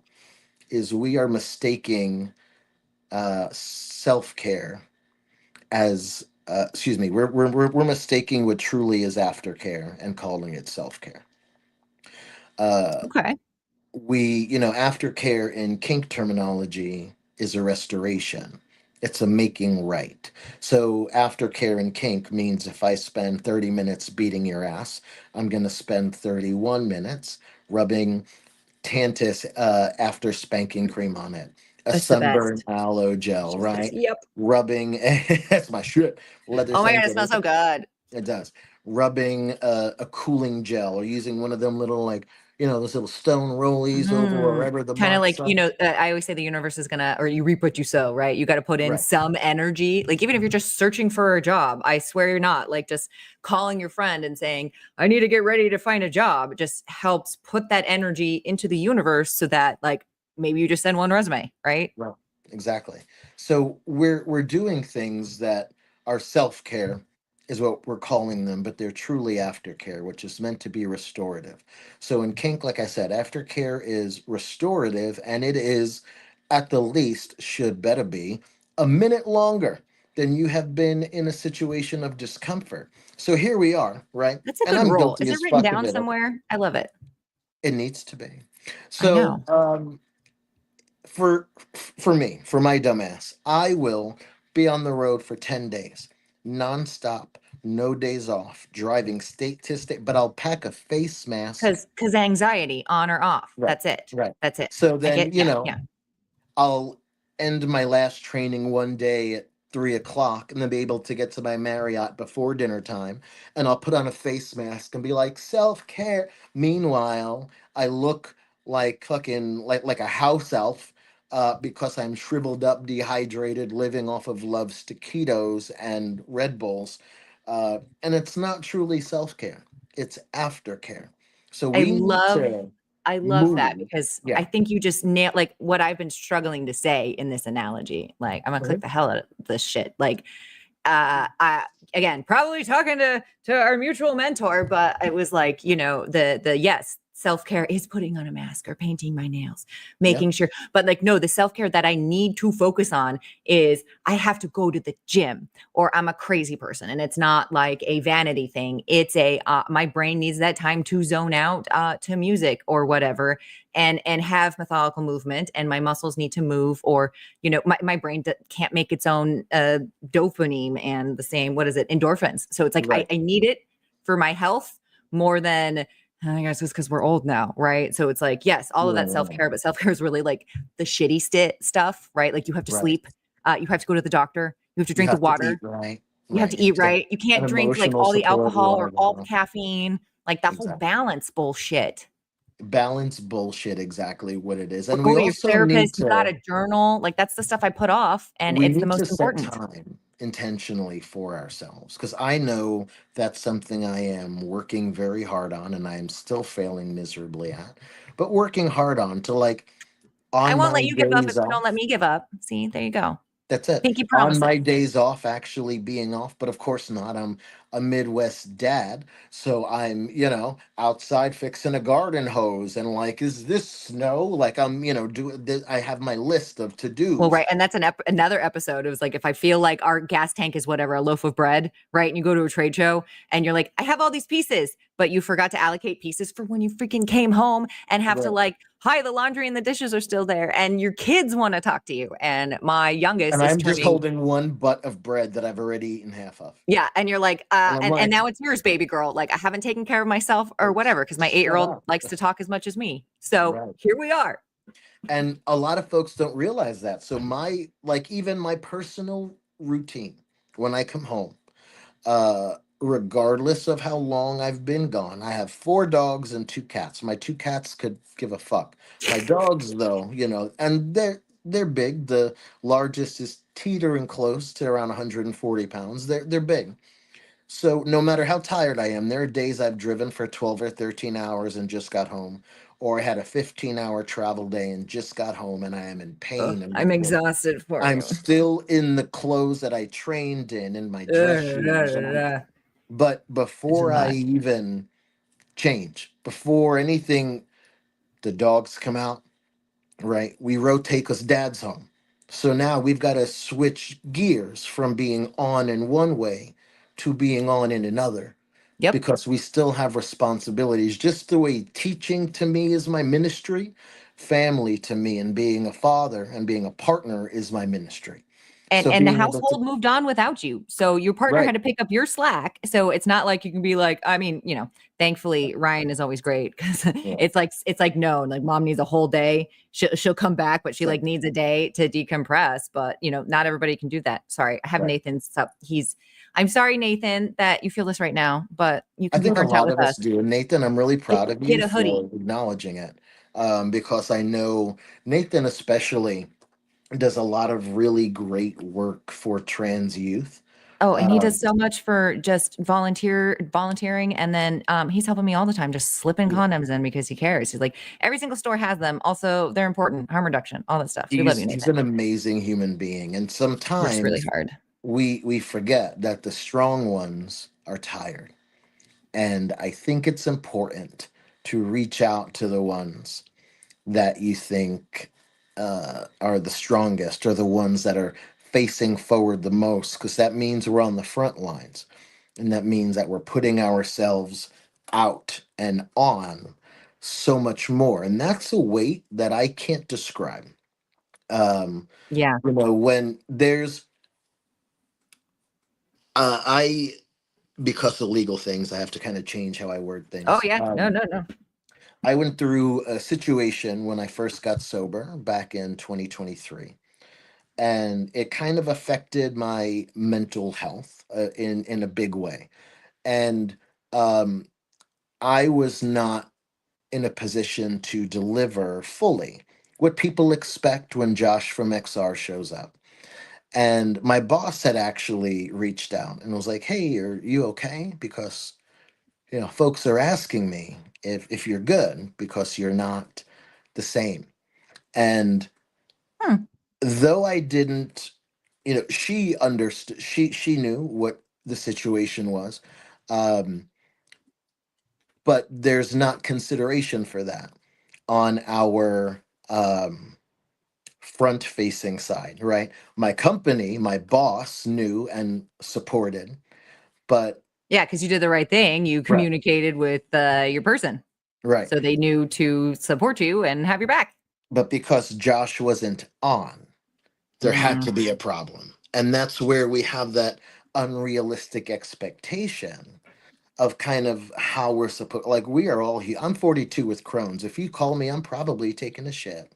is we are mistaking self-care as excuse me, we're mistaking what truly is aftercare and calling it self-care. uh Okay. Aftercare in kink terminology is a restoration. It's a making right. So aftercare in kink means if I spend 30 minutes beating your ass, I'm going to spend 31 minutes rubbing Tantus after spanking cream on it. A It's the sunburn best. aloe gel, Jesus. right? Yep. Rubbing, that's my shit. Leather Oh my God, it scented. smells so good. It does. Rubbing a cooling gel or using one of them little, like, those little stone rollies over wherever the Kind of marks like, are. I always say the universe is gonna, or you reap what you sow, right? You got to put in Right. some energy. Like, even if you're just searching for a job, I swear you're not. Like, just calling your friend and saying, I need to get ready to find a job, it just helps put that energy into the universe so that, like, maybe you just send one resume, right? Right. Exactly. So we're doing things that are self-care is what we're calling them, but they're truly aftercare, which is meant to be restorative. So in kink, like I said, aftercare is restorative, and it is, at the least, should better be a minute longer than you have been in a situation of discomfort. So here we are, right? That's a And good I'm role. guilty Is it as written fuck of down it. somewhere? I love it. It needs to be. I So know. for for me, for my dumbass, I will be on the road for 10 days, nonstop, no days off, driving state to state, but I'll pack a face mask. Because anxiety on or off. Right, That's it. right. That's it. So I then, get, yeah, yeah. I'll end my last training one day at 3 o'clock and then be able to get to my Marriott before dinner time. And I'll put on a face mask and be like, self care. Meanwhile, I look like fucking like a house elf because I'm shriveled up, dehydrated, living off of Love's taquitos and Red Bulls. And it's not truly self care, it's aftercare. So I we need love to I love that move. because I Yeah. think you just nail like what I've been struggling to say in this analogy. Like I'm gonna click Mhm. the hell out of this shit. Like I again probably talking to our mutual mentor, but it was like, the yes, self-care is putting on a mask or painting my nails, Yeah. making sure. But like, no, the self-care that I need to focus on is I have to go to the gym or I'm a crazy person. And it's not like a vanity thing. It's my brain needs that time to zone out to music or whatever and have methodical movement, and my muscles need to move, or my brain can't make its own dopamine and the same, what is it, endorphins. So it's like Right. I need it for my health more than, I guess it's because we're old now, right? So it's like, yes, all of that Right. self-care, but self-care is really like the shitty stuff, right? Like you have to Right. sleep, you have to go to the doctor, you have to You drink the have to eat water, right. you have Right. to eat Get right, you an can't drink like emotional all the support. alcohol Water or all the down. caffeine, like that whole Exactly. balance bullshit. Balance bullshit. Exactly what it is. Or And go we to your also need therapist, you got to. to journal, like that's the stuff I put off, and We it's the need to most set important. time intentionally for ourselves, because I know that's something I am working very hard on and I am still failing miserably at, but working hard on to, like, I on won't let my you give up if days you don't let off. me give up. See, there you go. That's it. Pinky On promises. my days off, actually being off, but of course not. I'm a Midwest dad, so I'm, outside fixing a garden hose and, like, is this snow? Like, I'm, I have my list of Well, to-dos. right. And that's another episode. It was like, if I feel like our gas tank is whatever, a loaf of bread, right? And you go to a trade show and you're like, I have all these pieces, but you forgot to allocate pieces for when you freaking came home and have to Right. like, hi, the laundry and the dishes are still there. And your kids want to talk to you. And my youngest And is I'm just turning, holding one butt of bread that I've already eaten half of. yeah. And you're like, And I'm and like, now it's yours, baby girl. Like I haven't taken care of myself or whatever, because my shut 8-year-old up. likes to talk as much as me. So Right. here we are. And a lot of folks don't realize that. So even my personal routine when I come home, regardless of how long I've been gone, I have 4 dogs and 2 cats. My 2 cats could give a fuck. My dogs, though, and they're big. The largest is teetering close to around 140 pounds. They're big. So no matter how tired I am, there are days I've driven for 12 or 13 hours and just got home, or I had a 15-hour travel day and just got home and I am in Ugh, pain and I'm exhausted for I'm you. still in the clothes that I trained in my dress shoes, but It's a before I lot. even change, before anything, the dogs come out, right? We rotate because dad's home. So now we've got to switch gears from being on in one way to being on in another, Yep. because we still have responsibilities. Just the way teaching to me is my ministry, family to me and being a father and being a partner is my ministry. and So and the being able to, household moved on without you, so your partner right, had to pick up your slack. So it's not like you can be like, I mean, thankfully Ryan is always great, because yeah, it's like no, like mom needs a whole day, she'll come back, but she right, like needs a day to decompress. But not everybody can do that. Sorry, I have right. Nathan's stuff. I'm sorry, Nathan, that you feel this right now, but you I can get think a burnt out lot with of us us. do. And Nathan, I'm really get, proud of get you a for hoodie. acknowledging it, because I know Nathan especially does a lot of really great work for trans youth. Oh, and he does Um, so much for just volunteering, and then he's helping me all the time, just slipping yeah, condoms in because he cares. He's like, every single store has them. Also, they're important, harm reduction, all that stuff. We love you, he's Nathan. an amazing human being, and Works really sometimes hard. we forget that the strong ones are tired, and I think it's important to reach out to the ones that you think are the strongest, or the ones that are facing forward the most, because that means we're on the front lines, and that means that we're putting ourselves out and on so much more, and that's a weight that I can't describe. um Yeah. when there's I because of legal things, I have to kind of change how I word Oh things. yeah. No, no, no. I went through a situation when I first got sober back in 2023, and it kind of affected my mental health in a big way. And um, I was not in a position to deliver fully what people expect when Josh from XR shows up. And my boss had actually reached out and was like, "Hey, are you okay? Because folks are asking me if you're good, because you're not the same." And Hmm. though I didn't, she understood. She knew what the situation was, um, but there's not consideration for that on our front facing side, right? My company, my boss knew and supported, but Yeah, because you did the right thing. You right, communicated with your person. right. So they knew to support you and have your back. But because Josh wasn't on, there had to Mm. be a problem. And that's where we have that unrealistic expectation of kind of how we're supposed, like, we are all here. I'm 42 with Crohn's. If you call me, I'm probably taking a shit.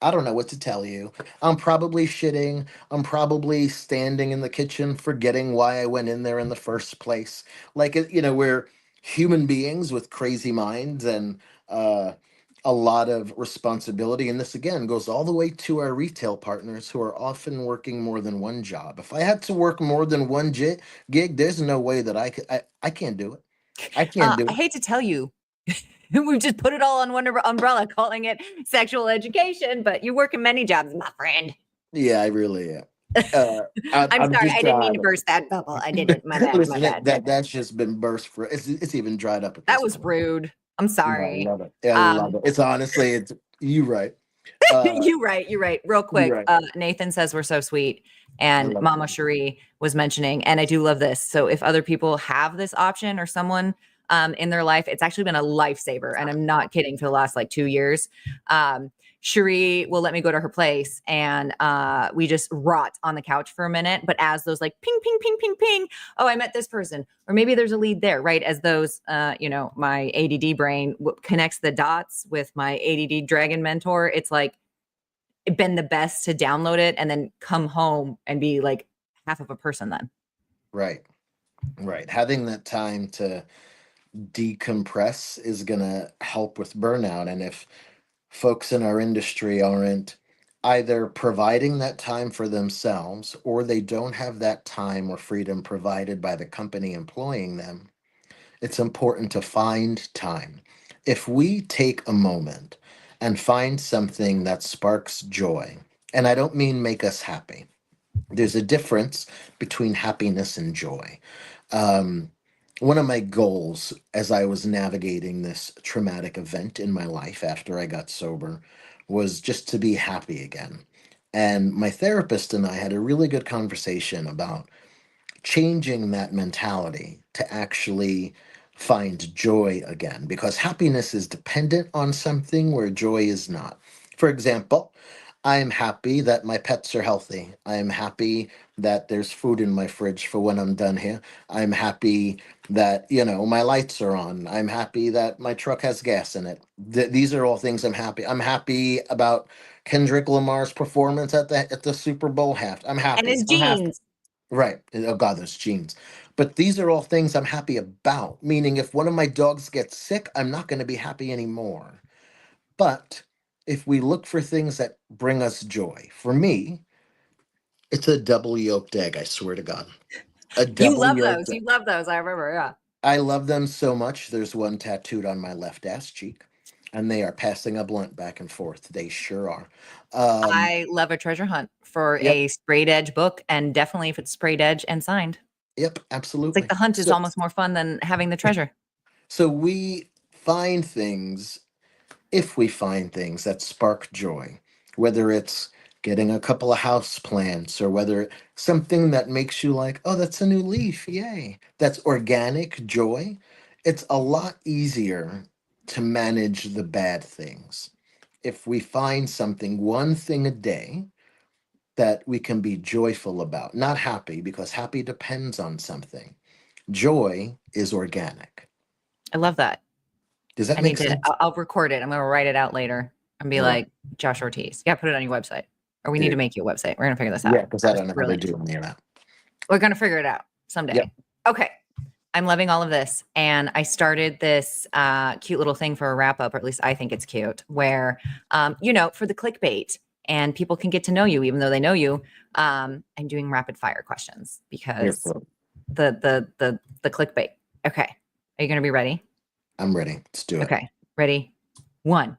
I don't know what to tell you. I'm probably shitting. I'm probably standing in the kitchen forgetting why I went in there in the first place. Like, we're human beings with crazy minds and uh, a lot of responsibility. And this, again, goes all the way to our retail partners who are often working more than one job. If I had to work more than one gig, there's no way that I can't do it. I can't do I it. hate to tell you, we just put it all on one umbrella, calling it sexual education, but you work in many jobs, my friend. Yeah, I really am. Uh, I'm I'm sorry, just I didn't mean to trying. burst that bubble. I didn't. My bad. My Listen, bad. that's just been burst for it's even dried up at That this was point. rude. I'm No, I sorry. love it. I love Um, it. It's honestly, it's you right. Uh, you're right. You're right. Real you quick, right. Nathan says we're so sweet, I and love Mama it. Cherie was mentioning, and I do love this. So if other people have this option or someone in their life, it's actually been a lifesaver, and I'm not kidding. For the last like 2 years, Cherie will let me go to her place, and we just rot on the couch for a minute. But as those like ping, ping, ping, ping, ping, oh, I met this person, or maybe there's a lead there, right? As those, my ADD brain connects the dots with my ADD dragon mentor. It's like been the best to download it and then come home and be like half of a person then. Right, right. Having that time to decompress is gonna help with burnout. And if folks in our industry aren't either providing that time for themselves or they don't have that time or freedom provided by the company employing them, it's important to find time. If we take a moment and find something that sparks joy, and I don't mean make us happy, there's a difference between happiness and joy. Um, One of my goals as I was navigating this traumatic event in my life after I got sober was just to be happy again. And my therapist and I had a really good conversation about changing that mentality to actually find joy again because happiness is dependent on something where joy is not. For example, I am happy that my pets are healthy. I am happy that there's food in my fridge for when I'm done here. I'm happy that, my lights are on. I'm happy that my truck has gas in it. These are all things I'm happy. I'm happy about Kendrick Lamar's performance at the Super Bowl half. I'm And happy. his I'm happy. jeans. Right. Oh God, those genes. But these are all things I'm happy about. Meaning, if one of my dogs gets sick, I'm not going to be happy anymore. But if we look for things that bring us joy, for me, it's a double yolked egg. I swear to God, a You double love yolked those. egg. You love those. I remember. Yeah. I love them so much. There's one tattooed on my left ass cheek, and they are passing a blunt back and forth. They sure are. Um, I love a treasure hunt for yep, a sprayed edge book. And definitely if it's sprayed edge and signed. yep, It's like absolutely. the hunt is So, almost more fun than having the treasure. so we find things if we find things that spark joy, whether it's getting a couple of house plants or whether something that makes you like, oh, that's a new leaf, yay. That's organic joy. It's a lot easier to manage the bad things if we find something, one thing a day that we can be joyful about, not happy, because happy depends on something. Joy is organic. I love that. Does that I make need to, sense? I'll record it. I'm going to write it out later and be Right. like, Josh Ortiz. Yeah, put it on your website. Or we need Yeah, to make you a website. We're going to figure this out. because I That was don't know how they brilliant. do any of that. We're going to figure it out Yep. someday. Okay. I'm loving all of this. And I started this cute little thing for a wrap up, or at least I think it's cute, where, for the clickbait and people can get to know you, even though they know you. I'm doing rapid fire questions Here because for it. the clickbait. Okay. Are you going to be ready? I'm ready. Let's do it. Okay. Ready? One.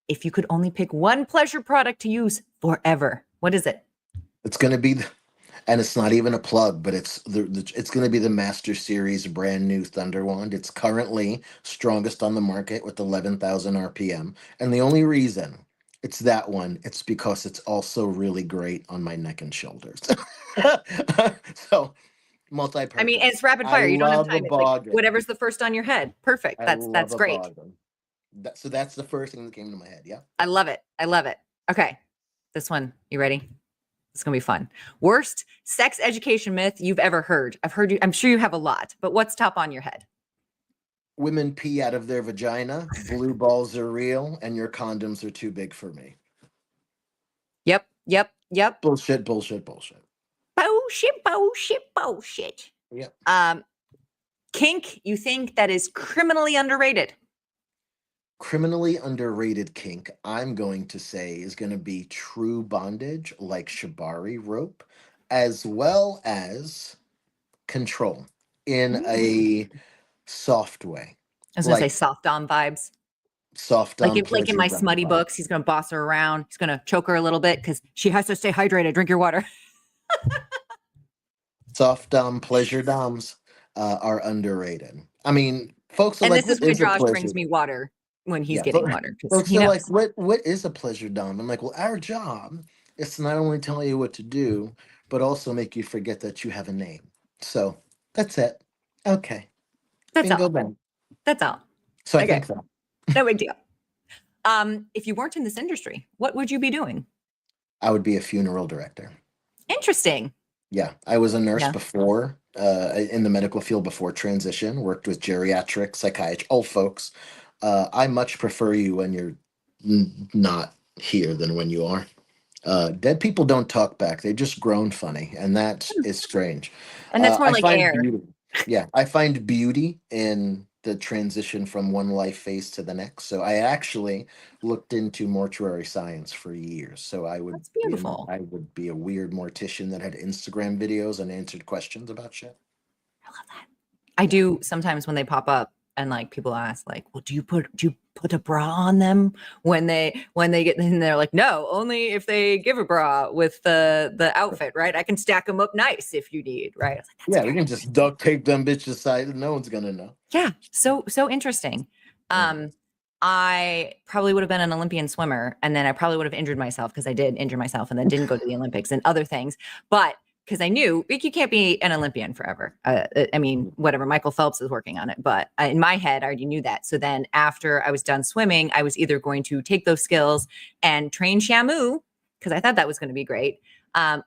If you could only pick one pleasure product to use forever, what is it? It's going to be And it's not even a plug, but it's going to be the Master Series brand new Thunder Wand. It's currently strongest on the market with 11,000 RPM. And the only reason it's that one, it's because it's also really great on my neck and shoulders. So I mean, multi-purpose. it's rapid I fire. You don't have love a time. It's like boggin. whatever's the first on your head. Perfect. I love That's a great. boggin. So that's the first thing that came to my head. Yeah. I love it. I love it. Okay. This one, you ready? It's gonna be fun. Worst sex education myth you've ever heard. I've heard you, I'm sure you have a lot, but what's top on your head? Women pee out of their vagina, blue balls are real, and your condoms are too big for me. Yep, yep, yep. Bullshit, bullshit, bullshit. Bullshit, bullshit, bullshit. Yep. Kink you think that is criminally underrated? Criminally underrated kink, I'm going to say, is going to be true bondage, like shibari rope, as well as control in Ooh. a soft way, I was gonna say like soft dom vibes. soft on Like in pleasure my dom smutty vibe. books, he's gonna boss her around. He's gonna choke her a little bit because she has to stay hydrated. Drink your water. Soft dom pleasure doms are underrated. I mean, folks are And like, this is "What why is a Josh pleasure?" brings me water when he's Yeah, getting water because folks he are like, knows. what is a pleasure dom? I'm like, well, our job is to not only tell you what to do, but also make you forget that you have a name. So that's it. Okay, That's bingo all. bang. That's all. So I Okay. think so. No big deal. If you weren't in this industry, what would you be doing? I would be a funeral director. Interesting. Yeah, I was a nurse Yeah. before, in the medical field before transition. Worked with geriatric psychiatry, old folks. I much prefer you when you're not here than when you are. Dead people don't talk back; they just groan funny, and that is strange. And that's more I like find air. beauty. Yeah, I find beauty in the transition from one life phase to the next. So I actually looked into mortuary science for years. So That's beautiful. I would be a weird mortician that had Instagram videos and answered questions about shit. I love that. I Yeah. do sometimes when they pop up and like people ask like, well, do you put a bra on them when they get in there? Like, no, only if they give a bra with the outfit, right? I can stack them up nice if you need, right? I was like, that's Yeah, we very can just duct tape them bitches aside and no one's gonna know. yeah, so interesting. Yeah. I probably would have been an Olympian swimmer, and then I probably would have injured myself because I did injure myself, and then didn't go to the Olympics and other things. But because I knew like, you can't be an Olympian forever. I mean, whatever. Michael Phelps is working on it, but in my head, I already knew that. So then, after I was done swimming, I was either going to take those skills and train Shamu because I thought that was going to be great,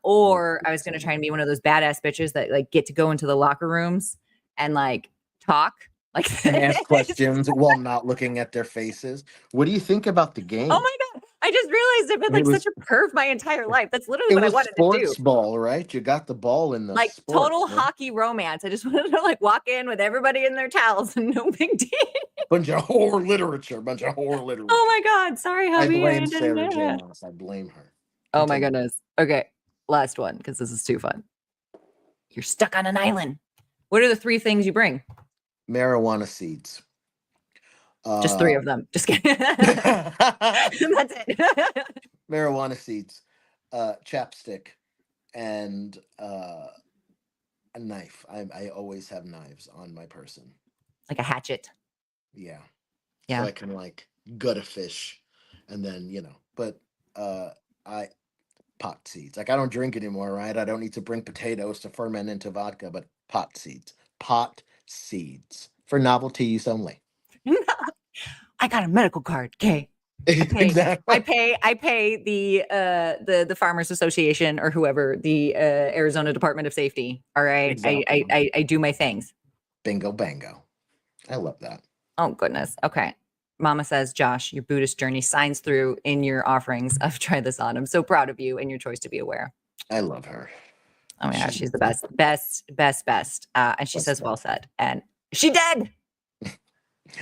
or I was going to try and be one of those badass bitches that like get to go into the locker rooms and like talk like And ask questions while not looking at their faces. What do you think about the oh game? my god, I just realized I've been And like such a perv my entire life. That's literally it what I was wanted to do. sports ball, right? You got the ball in the Like sports, total right? hockey romance. I just wanted to like walk in with everybody in their towels and no big deal. Bunch of horror literature, bunch of horror Oh literature. my god, sorry I hubby, I blame didn't Sarah know J. that. Maas. I blame her. Oh my Continue. goodness. Okay, last one because this is too fun. You're stuck on an island. What are the three things you bring? Marijuana seeds. Just three Uh, of them. Just kidding. That's it. marijuana seeds, chapstick, and a knife. I always have knives on my person. Like a hatchet. Yeah. So Yeah. I can like gut a fish and then, but I pot seeds. Like I don't drink anymore, right? I don't need to bring potatoes to ferment into vodka, but pot seeds. Pot seeds. For novelty use only. I got a medical card. Okay. Exactly. I pay the Farmers Association or whoever, the Arizona Department of Safety. All right. Exactly. I do my things. Bingo bango. I love that. Oh goodness. Okay. Mama says, Josh, your Buddhist journey signs through in your offerings of try this on. I'm so proud of you and your choice to be aware. I love her. Oh my gosh, She's she's the best, best, best, best. And she best says, well friend. said. And she dead. I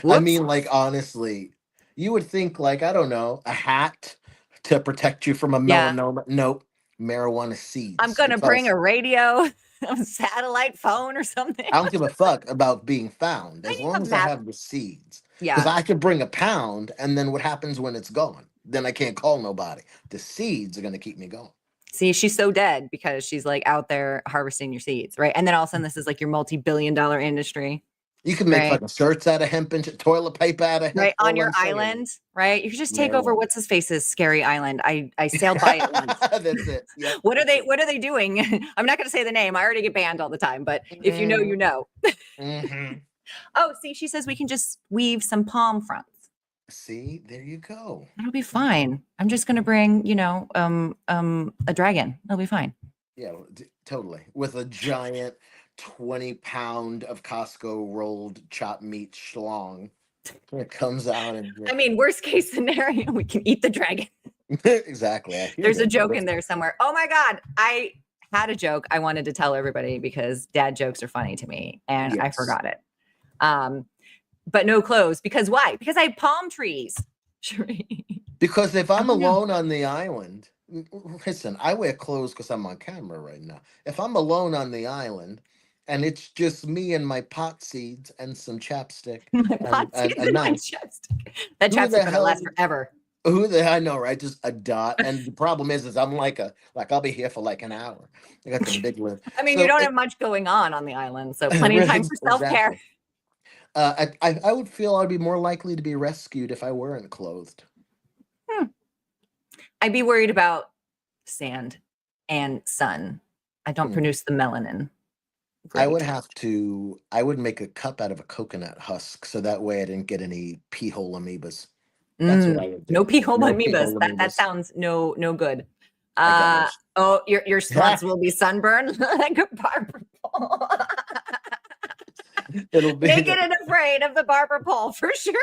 Whoops. mean, like honestly, you would think like, I don't know, a hat to protect you from a Yeah. melanoma. Nope. Marijuana I'm seeds. gonna bring Because a radio, a satellite phone or something. I don't give a fuck about being found I as need long the as I map. have the seeds. Because Yeah. I could bring a pound, and then what happens when it's gone? Then I can't call nobody. The seeds are going to keep me going. See, she's so dead because she's like out there harvesting your seeds, right? And then all of a sudden, this is like your multi-billion-dollar industry, You can make right? fucking shirts out of hemp and toilet paper out of hemp. Right on All your I'm saying island, is, right? You could just take over man, what's his face's scary island. I sailed by it once. that's it. Yep, What are that's they? it. What are they doing? I'm not going to say the name. I already get banned all the time, but if you know, you Mm-hmm. know. Mm-hmm. Oh, see, she says we can just weave some palm fronts. See, there you go. It'll be fine. I'm just going to bring, a dragon. It'll be fine. Yeah, totally. With a giant 20 pound of Costco rolled chopped meat schlong. It comes out and I mean, worst case scenario, we can eat the dragon. exactly. I hear There's a that. joke in there somewhere. Oh my God. I had a joke I wanted to tell everybody because dad jokes are funny to me and I Yes. forgot it. But no clothes. Because why? Because I have palm trees. Because if I'm Oh, no. alone on the island, listen, I wear clothes because I'm on camera right now. If I'm alone on the island and it's just me and my pot seeds and some chapstick My and pot seeds a and my knife, chapstick. That who chapstick the gonna last hell forever. who the I know, right? Just a dot. And the problem is I'm like I'll be here for like an hour. I got them big lips. I mean, you So don't have much going on the island, so plenty of time for self-care. exactly. I would feel I'd be more likely to be rescued if I weren't clothed. Hmm. I'd be worried about sand and sun. I don't Hmm. produce the melanin. I would Great. I would make a cup out of a coconut husk so that way I didn't get any pee hole amoebas. That's what I would No do. pee hole No pee amoebas. hole That amoebas. sounds no good. I got no. Oh, your spots will be sunburned like a barber pole. It'll be Naked and afraid of the barber pole for sure.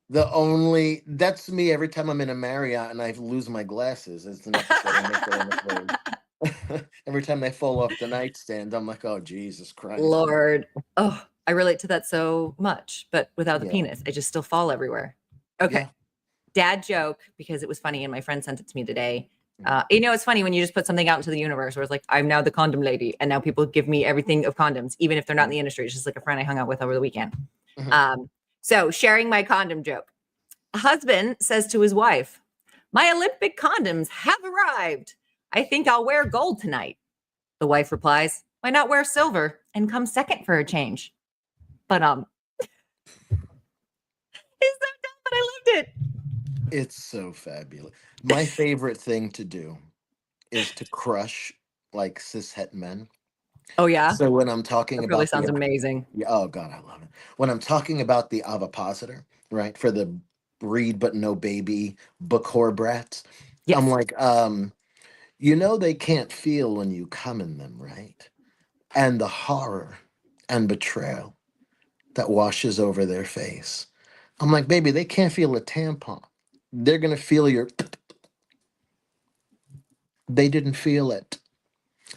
the only that's me every time I'm in a Marriott and I lose my glasses. It's an episode of Naked and Afraid. Every time they fall off the nightstand, I'm like, oh Jesus Christ. Lord. Oh, I relate to that so much, but without the Yeah. penis, I just still fall everywhere. Okay. Yeah. Dad joke because it was funny and my friend sent it to me today. Mhm. It's funny when you just put something out into the universe where it's like, I'm now the condom lady. And now people give me everything of condoms, even if they're not in the industry. It's just like a friend I hung out with over the weekend. Mhm. So sharing my condom joke. A husband says to his wife, my Olympic condoms have arrived. I think I'll wear gold tonight. The wife replies, why not wear silver and come second for a change? But it's so dumb, but I loved it. It's so fabulous. My favorite thing to do is to crush like cishet men. Oh yeah, So when I'm talking that probably about sounds the amazing. yeah, oh God, I love it. When I'm talking about the ovipositor, right, for the breed but no baby book whore brats, I'm Yes. like, they can't feel when you come in them, right? And the horror and betrayal that washes over their face. I'm like, baby, they can't feel a tampon. They're gonna feel your. They didn't feel it.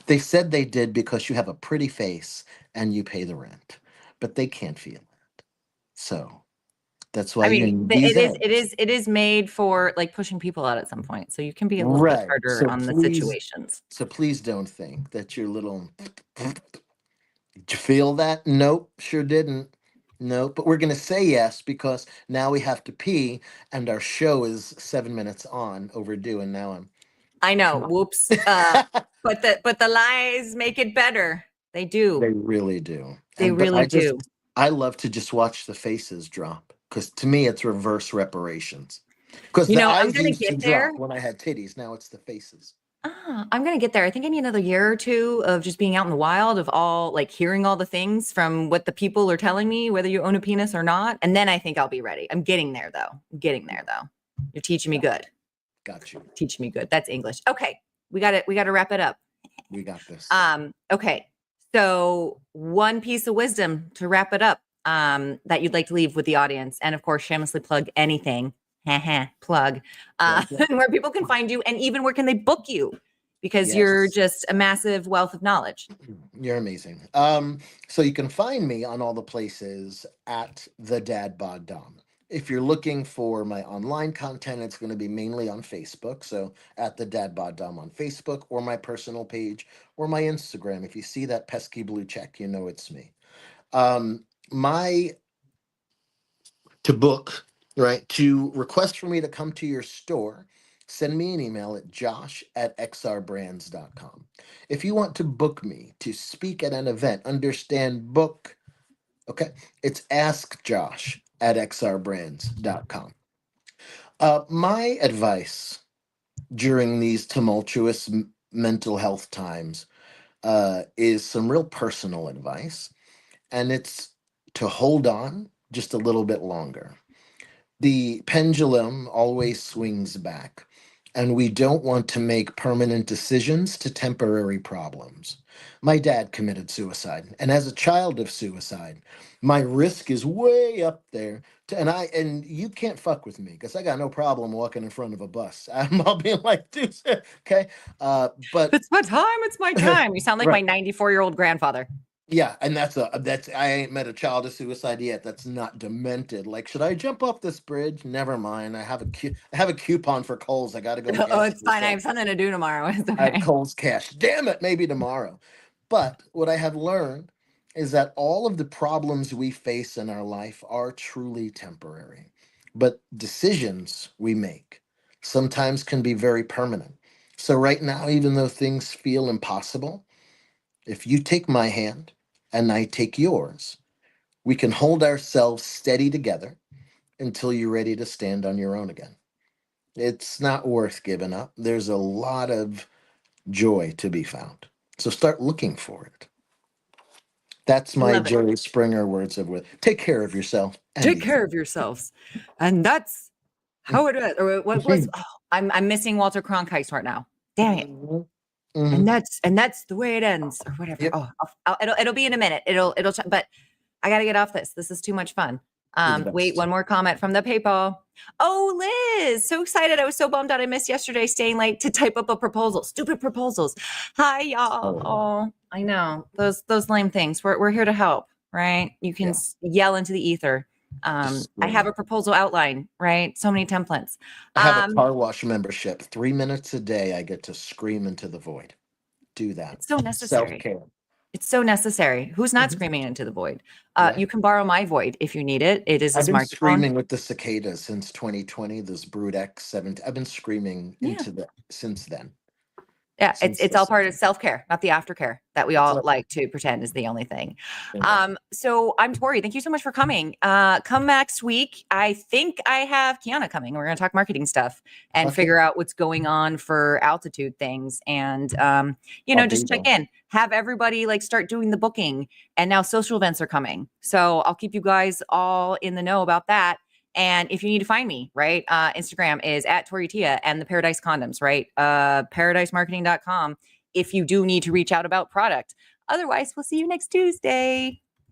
They said they did because you have a pretty face and you pay the rent, but they can't feel it. So that's why I you mean, need these it is it eggs. is it is made for like pushing people out at some point. So you can be a little bit Right. harder on the situations. So please don't think that your little did you feel that? Nope, sure didn't. Nope. But we're gonna say yes because now we have to pee and our show is 7 minutes on overdue and now I'm I know. Whoops. But the lies make it better. They do. they really do. They But really do. I love to just watch the faces drop because to me it's reverse reparations. Because the I'm eyes gonna used to get there. drop when I had titties. Now it's the faces. I'm gonna get there. I think I need another year or two of just being out in the wild, of all like hearing all the things from what the people are telling me, whether you own a penis or not. And then I think I'll be ready. I'm getting there though. I'm getting there though. You're teaching me Got good. got you. Teaching me good. That's English. Okay. We gotta wrap it up. We got this. Okay. So one piece of wisdom to wrap it up, that you'd like to leave with the audience. And of course, shamelessly plug anything. Plug. Plug that. Where people can find you and even where can they book you? Because you're Yes. just a massive wealth of knowledge. You're amazing. So you can find me on all the places at TheDadBodDom. If you're looking for my online content, it's going to be mainly on Facebook. So at TheDadBodDom on Facebook or my personal page or my Instagram. If you see that pesky blue check, you know it's me. My to book, right? To request for me to come to your store, send me an email at josh@xrbrands.com. If you want to book me to speak at an event, understand book, okay, it's askjosh@xrbrands.com. My advice during these tumultuous mental health times is some real personal advice, and it's to hold on just a little bit longer. The pendulum always swings back, and we don't want to make permanent decisions to temporary problems. My dad committed suicide, and as a child of suicide, my risk is way up there. And you can't fuck with me because I got no problem walking in front of a bus. I'll be like, dude, okay, but It's my time. It's my time. You sound like my right. 94-year-old grandfather. Yeah, and that's I ain't met a child of suicide yet that's not demented. Like, should I jump off this bridge? Never mind. I have a coupon for Kohl's. I got to go Oh, cash it's this fine. I up. have something to do tomorrow. It's I have okay. Kohl's cash. Damn it, maybe tomorrow. But what I have learned is that all of the problems we face in our life are truly temporary. But decisions we make sometimes can be very permanent. So right now, even though things feel impossible, if you take my hand and I take yours, we can hold ourselves steady together until you're ready to stand on your own again. It's not worth giving up. There's a lot of joy to be found. So start looking for it. That's I my love it. Jerry Springer words of with. Take care of yourself and Take each care of yourselves. And that's how it is. Or what was, other. oh, I'm missing Walter Cronkite's right now. Dang it. Mhm. And Mhm. that's the way it ends or whatever. Yep. Oh, it'll be in a minute. But I got to get off this. This is too much fun. You're the Wait, best. one more comment from the PayPal. Oh, Liz, so excited. I was so bummed out. I missed yesterday staying late to type up a proposal. Stupid proposals. Hi, y'all. Oh, Oh, I know. Those lame things. We're here to help, right? You can yeah. yell into the ether. Just I have scream. a proposal outline, right? So many templates. I have a Um, car wash membership. 3 minutes a day, I get to scream into the void. Do that. it's so Self necessary. care. It's so necessary. Who's not screaming into the void? Right. You can borrow my void if you need it. It is I've this been microphone. screaming with the cicadas since 2020. This Brood X 17. I've been screaming Yeah. into the since then. Yeah, it's Since it's the all part of 17th. self-care, not the aftercare that we That's all it. like to pretend is the only thing. Bingo. So I'm Tori. Thank you so much for coming. Come next week. I think I have Kiana coming. We're gonna talk marketing stuff and Okay. figure out what's going on for altitude things. And I'll be just check there. in. Have everybody like start doing the booking. And now social events are coming. So I'll keep you guys all in the know about that. And if you need to find me, right? Instagram is at Tori Tia and the Paradise Condoms, right? Paradisemarketing.com if you do need to reach out about product. Otherwise, we'll see you next Tuesday.